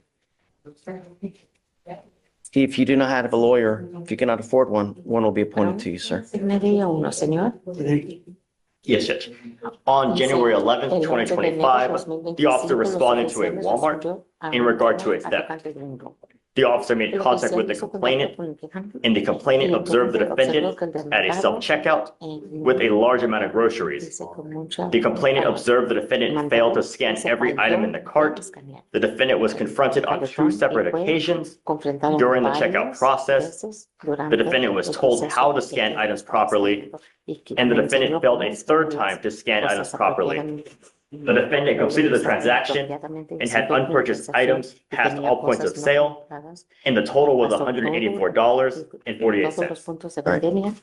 If you do not have a lawyer, if you cannot afford one, one will be appointed to you, sir. Yes, Judge. On January 11th, 2025, the officer responded to a Walmart in regard to a theft. The officer made contact with the complainant, and the complainant observed the defendant at a self-checkout with a large amount of groceries. The complainant observed the defendant failed to scan every item in the cart. The defendant was confronted on 2 separate occasions during the checkout process. The defendant was told how to scan items properly, and the defendant failed a 3rd time to scan items properly. The defendant completed the transaction and had unpurchased items past all points of sale, and the total was $184.48. Right.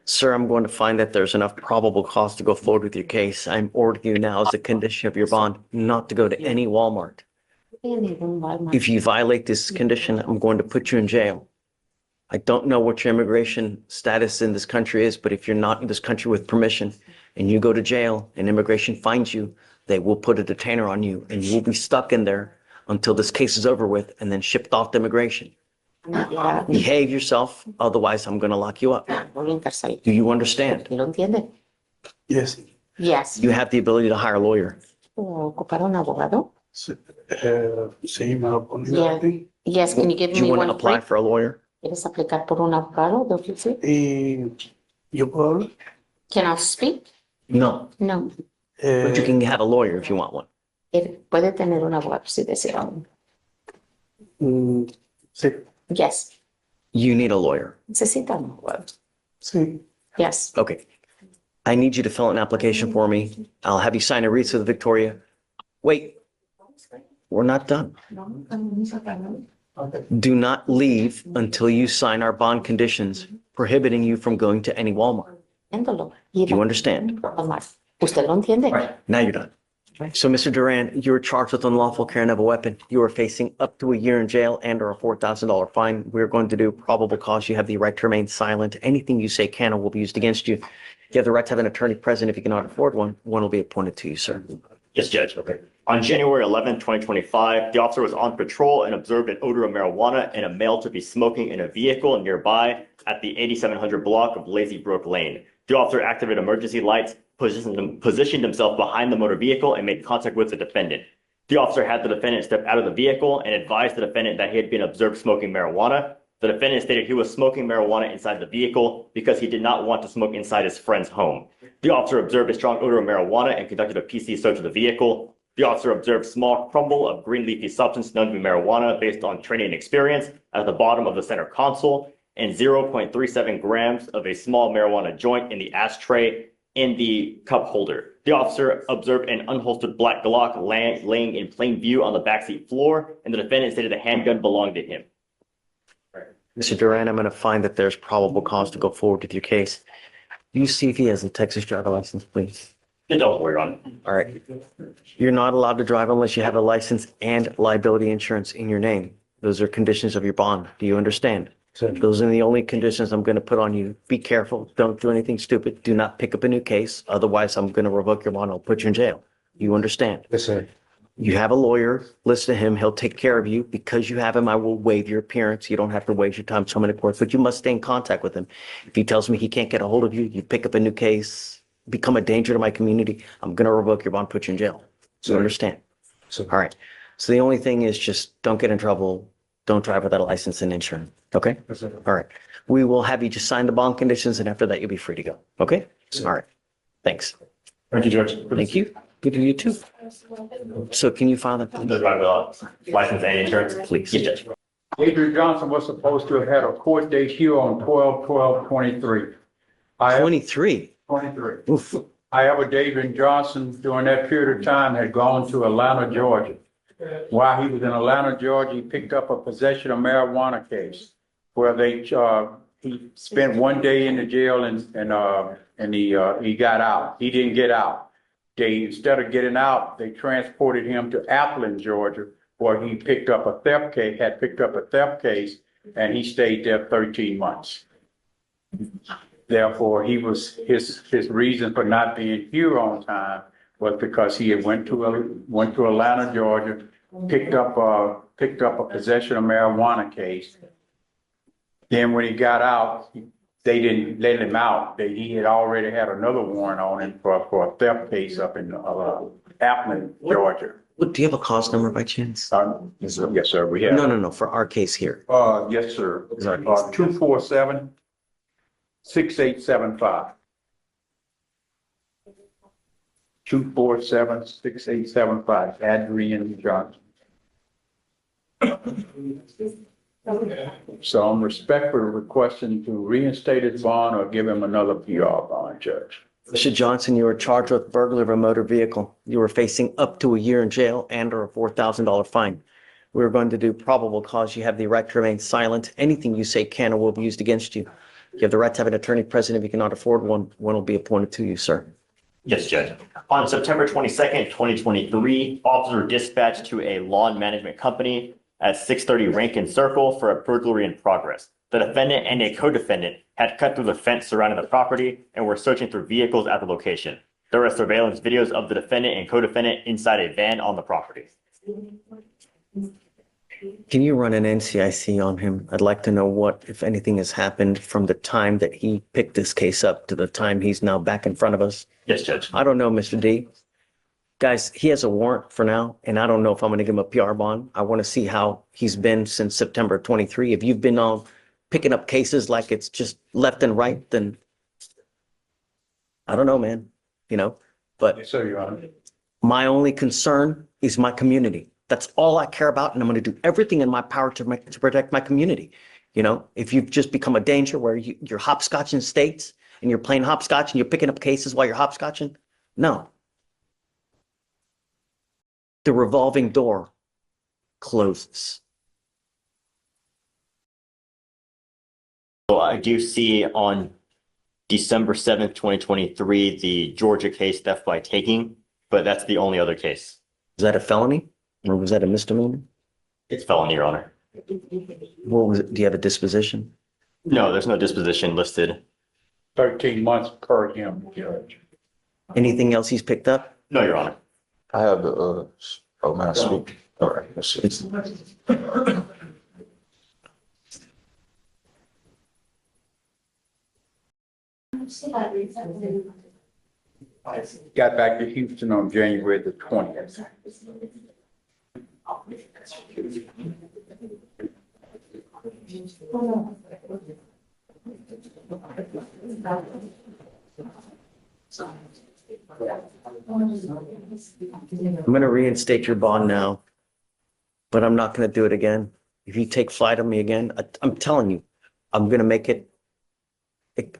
Sir, I'm going to find that there's enough probable cause to go forward with your case. I'm ordering you now as a condition of your bond not to go to any Walmart. If you violate this condition, I'm going to put you in jail. I don't know what your immigration status in this country is, but if you're not in this country with permission and you go to jail and immigration finds you, they will put a detainer on you and you will be stuck in there until this case is over with and then shipped off to immigration. Behave yourself, otherwise I'm going to lock you up. Do you understand? Yes. Yes. You have the ability to hire a lawyer. ¿Ocupar un abogado? Sí, me lo ponía Yeah. aquí. Yes, can you give Do me you want one to apply quick? for a lawyer? ¿Quieres aplicar por un abogado de oficio? ¿Y yo puedo hablar? Can I speak? No. No. But you can have a lawyer if you want one. Puede tener un abogado si desea. Sí. Yes, You need a lawyer. necesita un abogado. Sí. Yes. Okay. I need you to fill out an application for me. I'll have you sign a receipt with Victoria. Wait, we're not done. Do not leave until you sign our bond conditions prohibiting you from going to any Walmart. Entiéndolo. Do you understand? ¿Usted lo entiende? Now you're done. So, Mr. Duran, you were charged with unlawful carrying of a weapon. You are facing up to a year in jail and or a $4,000 fine. We're going to do probable cause. You have the right to remain silent. Anything you say can or will be used against you. You have the right to have an attorney present. If you cannot afford one, one will be appointed to you, sir. Yes, Judge. Okay. On January 11th, 2025, the officer was on patrol and observed an odor of marijuana and a male to be smoking in a vehicle nearby at the 8700 block of Lazy Brook Lane. The officer activated emergency lights, positioned himself behind the motor vehicle, and made contact with the defendant. The officer had the defendant step out of the vehicle and advised the defendant that he had been observed smoking marijuana. The defendant stated he was smoking marijuana inside the vehicle because he did not want to smoke inside his friend's home. The officer observed a strong odor of marijuana and conducted a PC search of the vehicle. The officer observed small crumble of green leafy substance known to be marijuana based on training and experience at the bottom of the center console, and 0.37 grams of a small marijuana joint in the ashtray in the cup holder. The officer observed an unholstered black Glock laying in plain view on the backseat floor, and the defendant stated the handgun belonged to him. Mr. Duran, I'm going to find that there's probable cause to go forward with your case. You see if he has a Texas driver license, please. Don't worry on it. All right. You're not allowed to drive unless you have a license and liability insurance in your name. Those are conditions of your bond. Do you understand? Those are the only conditions I'm going to put on you. Be careful. Don't do anything stupid. Do not pick up a new case. Otherwise, I'm going to revoke your bond. I'll put you in jail. You understand? Yes, sir. You have a lawyer. Listen to him. He'll take care of you. Because you have him, I will waive your appearance. You don't have to waste your time coming to court, but you must stay in contact with him. If he tells me he can't get a hold of you, you pick up a new case, become a danger to my community, I'm going to revoke your bond, put you in jail. So you understand? All right. So the only thing is just don't get in trouble. Don't drive without a license and insurance. Okay? All right. We will have you just sign the bond conditions, and after that, you'll be free to go. Okay? All right. Thanks. Thank you, Judge. Thank you. Good to you too. So can you file that? The driver license and insurance, please. Yes, Judge. Adrian Johnson was supposed to have had a court date here on 12/12/23. 23? 23. Oof. However, Adrian Johnson, during that period of time, had gone to Atlanta, Georgia. While he was in Atlanta, Georgia, he picked up a possession of marijuana case where he spent one day in the jail and he got out. He didn't get out. Instead of getting out, they transported him to Athens, Georgia, where he picked up a theft case, and he stayed there 13 months. Therefore, his reason for not being here on time was because he had went to Atlanta, Georgia, picked up a possession of marijuana case. Then when he got out, they didn't let him out. He had already had another warrant on him for a theft case up in Athens, Georgia. What, do you have a cause number by chance? Yes, sir. We have. No, for our case here. Yes, sir. 247-6875. 247-6875. Adrian Johnson. So I'm respectfully requesting to reinstate his bond or give him another PR bond, Judge. Mr. Johnson, you were charged with burglary of a motor vehicle. You were facing up to a year in jail and or a $4,000 fine. We're going to do probable cause. You have the right to remain silent. Anything you say can or will be used against you. You have the right to have an attorney present. If you cannot afford one, one will be appointed to you, sir. Yes, Judge. On September 22nd, 2023, officers were dispatched to a lawn management company at 630 Rankin Circle for a burglary in progress. The defendant and a co-defendant had cut through the fence surrounding the property and were searching through vehicles at the location. There were surveillance videos of the defendant and co-defendant inside a van on the property. Can you run an NCIC on him? I'd like to know what, if anything, has happened from the time that he picked this case up to the time he's now back in front of us. Yes, Judge. I don't know, Mr. D. Guys, he has a warrant for now, and I don't know if I'm going to give him a PR bond. I want to see how he's been since September 23. If you've been on picking up cases like it's just left and right, then I don't know, man. You know, But Yes, sir, Your Honor. my only concern is my community. That's all I care about, and I'm going to do everything in my power to protect my community. You know, if you've just become a danger where you're hopscotching states and you're playing hopscotch and you're picking up cases while you're hopscotching, no. The revolving door closes. So I do see on December 7th, 2023, the Georgia case theft by taking, but that's the only other case. Is that a felony or was that a misdemeanor? It's felony, Your Honor. What was it? Do you have a disposition? No, there's no disposition listed. 13 months per him, Judge. Anything else he's picked up? No, Your Honor. I have the, oh, man, I speak. All right, let's see. Got back to Houston on January the 20th. I'm going to reinstate your bond now, but I'm not going to do it again. If you take flight on me again, I'm telling you, I'm going to make it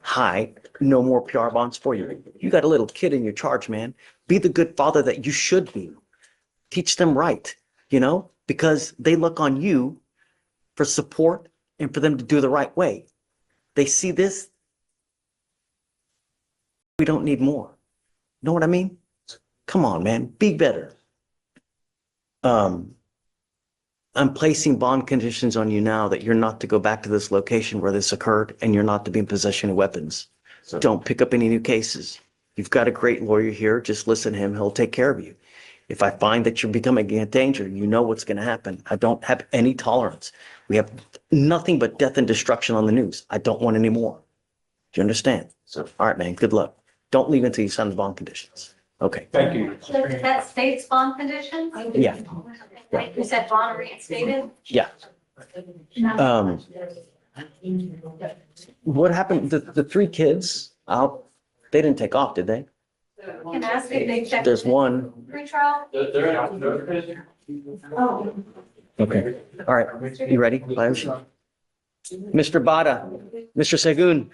high. No more PR bonds for you. You got a little kid in your charge, man. Be the good father that you should be. Teach them right, you know, because they look on you for support and for them to do the right way. They see this. We don't need more. Know what I mean? Come on, man. Be better. I'm placing bond conditions on you now that you're not to go back to this location where this occurred and you're not to be in possession of weapons. So don't pick up any new cases. You've got a great lawyer here. Just listen to him. He'll take care of you. If I find that you're becoming a danger, you know what's going to happen. I don't have any tolerance. We have nothing but death and destruction on the news. I don't want any more. Do you understand? So, all right, man. Good luck. Don't leave until you sign the bond conditions. Okay. Thank you. That states bond conditions? Yeah. You said bond reinstated? Yeah. What happened? The three kids out, they didn't take off, did they? Can I ask if they checked? There's one. Pretrial? Oh. Okay. All right. You ready? Mr. Bada, Mr. Segun.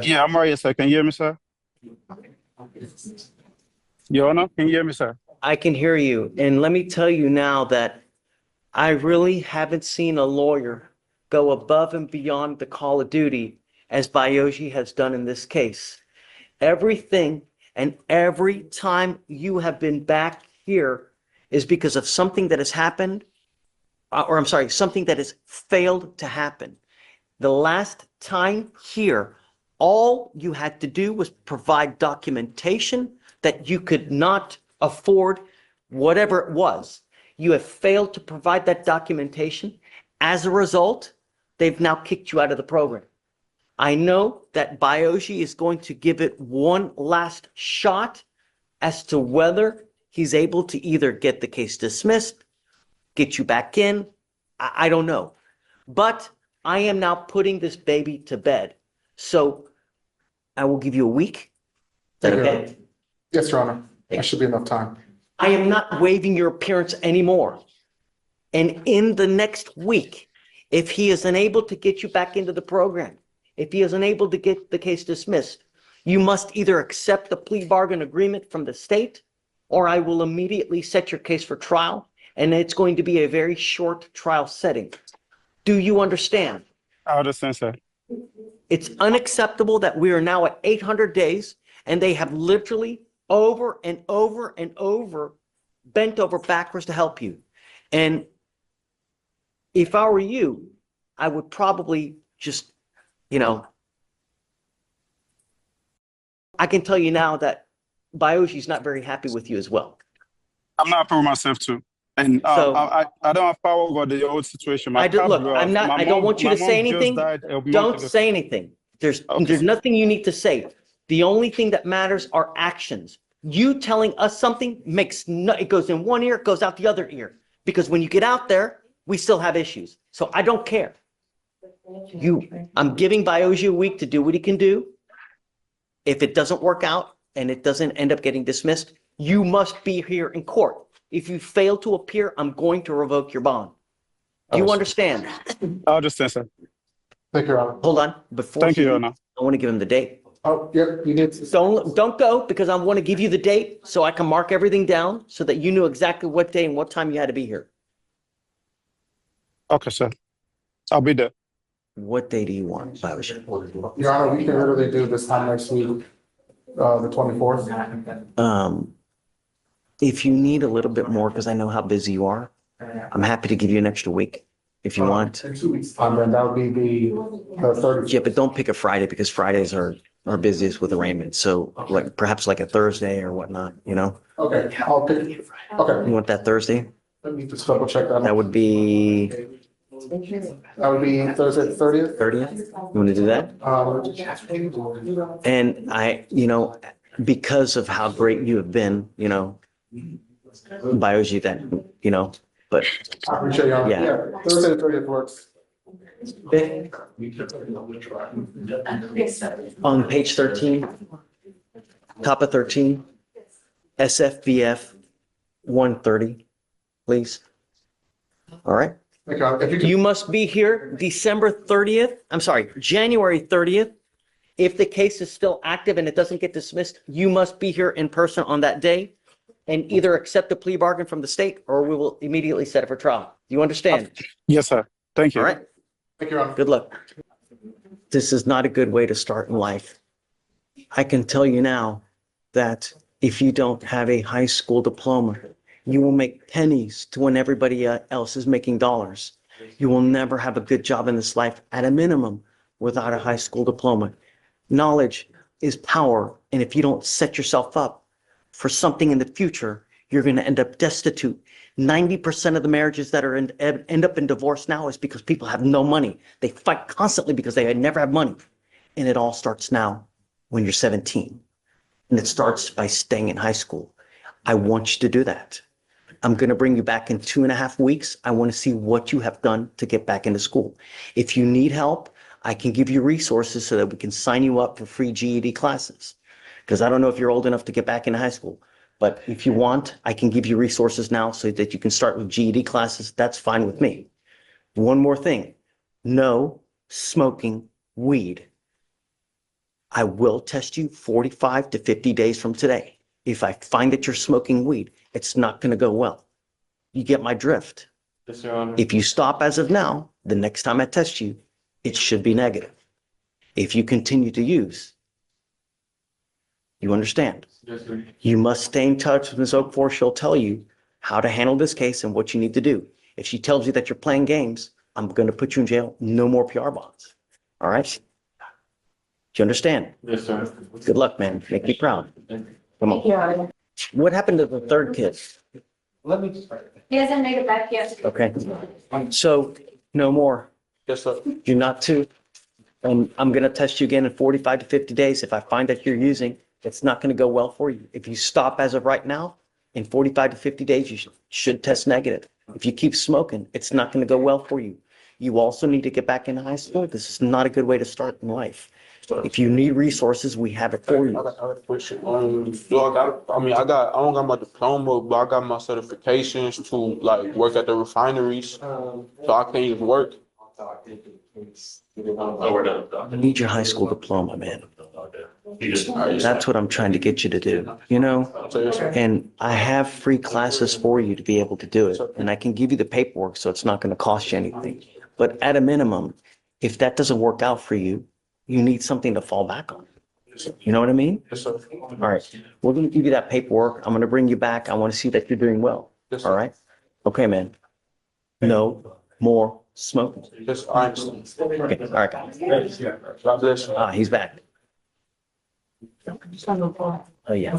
Yeah, I'm right, sir. Can you hear me, sir? Your Honor, can you hear me, sir? I can hear you. And let me tell you now that I really haven't seen a lawyer go above and beyond the call of duty as Bayoshi has done in this case. Everything and every time you have been back here is because of something that has happened, or I'm sorry, something that has failed to happen. The last time here, all you had to do was provide documentation that you could not afford whatever it was. You have failed to provide that documentation. As a result, they've now kicked you out of the program. I know that Bayoshi is going to give it one last shot as to whether he's able to either get the case dismissed, get you back in. I don't know. But I am now putting this baby to bed. So I will give you a week. Is that okay? Yes, Your Honor. That should be enough time. I am not waiving your appearance anymore. And in the next week, if he is unable to get you back into the program, if he is unable to get the case dismissed, you must either accept the plea bargain agreement from the state, or I will immediately set your case for trial, and it's going to be a very short trial setting. Do you understand? I understand, sir. It's unacceptable that we are now at 800 days, and they have literally over and over and over bent over backwards to help you. And if I were you, I would probably just, you know, I can tell you now that Bayoshi's not very happy with you as well. I'm not happy with myself too. And So- I don't have power over the old situation. I don't want you to say anything. Don't say. say anything. There's nothing you need to say. The only thing that matters are actions. You telling us something makes no, it goes in one ear, it goes out the other ear. Because when you get out there we still have issues. So I don't care. I'm giving Bioji a week to do what he can do. If it doesn't work out and it doesn't end up getting dismissed, you must be here in court. If you fail to appear, I'm going to revoke your bond. Do you understand? I understand, sir. Thank you, Your Honor. Hold on. Before Thank you, he Your leaves, Honor. I want to give him the date. Oh, yeah, you need to. Don't go because I want to give you the date so I can mark everything down so that you knew exactly what day and what time you had to be here. Okay, sir. I'll be there. What day do you want, Fleischer? Your Honor, we can literally do this time next week, the 24th. If you need a little bit more, because I know how busy you are, I'm happy to give you an extra week if you want. In 2 weeks' time, then that would be the 30th. Yeah, but don't pick a Friday because Fridays are busiest with arraignments. So like perhaps like a Thursday or whatnot, you know? Okay, I'll pick, okay, You want that Thursday? let me just double check that. That would be That would be Thursday, the 30th. 30th? You want to do that? And because of how great you have been, Bioji that, but I appreciate you. Yeah. Thursday, the 30th works. on page 13, top of 13, SFBF 130, please. All right. Thank you. If you could- You must be here January 30th. If the case is still active and it doesn't get dismissed, you must be here in person on that day and either accept a plea bargain from the state or we will immediately set it for trial. Do you understand? Yes, sir. Thank you. All right. Thank you, Your Honor. Good luck. This is not a good way to start in life. I can tell you now that if you don't have a high school diploma, you will make pennies to when everybody else is making dollars. You will never have a good job in this life at a minimum without a high school diploma. Knowledge is power. And if you don't set yourself up for something in the future, you're going to end up destitute. 90% of the marriages that are end up in divorce now is because people have no money. They fight constantly because they never have money. And it all starts now when you're 17. And it starts by staying in high school. I want you to do that. I'm going to bring you back in 2.5 weeks. I want to see what you have done to get back into school. If you need help, I can give you resources so that we can sign you up for free GED classes. Because I don't know if you're old enough to get back into high school. But if you want, I can give you resources now so that you can start with GED classes. That's fine with me. One more thing. No smoking weed. I will test you 45 to 50 days from today. If I find that you're smoking weed, it's not going to go well. You get my drift. Yes, Your Honor. If you stop as of now, the next time I test you, it should be negative. If you continue to use, you understand? Yes, sir. You must stay in touch with Ms. Oakforth. She'll tell you how to handle this case and what you need to do. If she tells you that you're playing games, I'm going to put you in jail. No more PR bonds. All right? Do you understand? Yes, sir. Good luck, man. Make me proud. Come on. Yeah. What happened to the third kid? He hasn't made it back yet. Okay. So no more. Yes, sir. You're not to. I'm going to test you again in 45 to 50 days. If I find that you're using, it's not going to go well for you. If you stop as of right now, in 45 to 50 days, you should test negative. If you keep smoking, it's not going to go well for you. You also need to get back into high school. This is not a good way to start in life. If you need resources, we have it for you. I don't got my diploma, but I got my certifications to like work at the refineries. So I can't even work. You need your high school diploma, man. That's what I'm trying to get you to do, And I have free classes for you to be able to do it. And I can give you the paperwork, so it's not going to cost you anything. But at a minimum, if that doesn't work out for you, you need something to fall back on. You know what I mean? Yes, sir. All right. We're going to give you that paperwork. I'm going to bring you back. I want to see that you're doing well. Yes, all right? Okay, man. No more smoking. Yes, I understand. Okay. All right, guys. God bless you. He's back. Oh, yeah.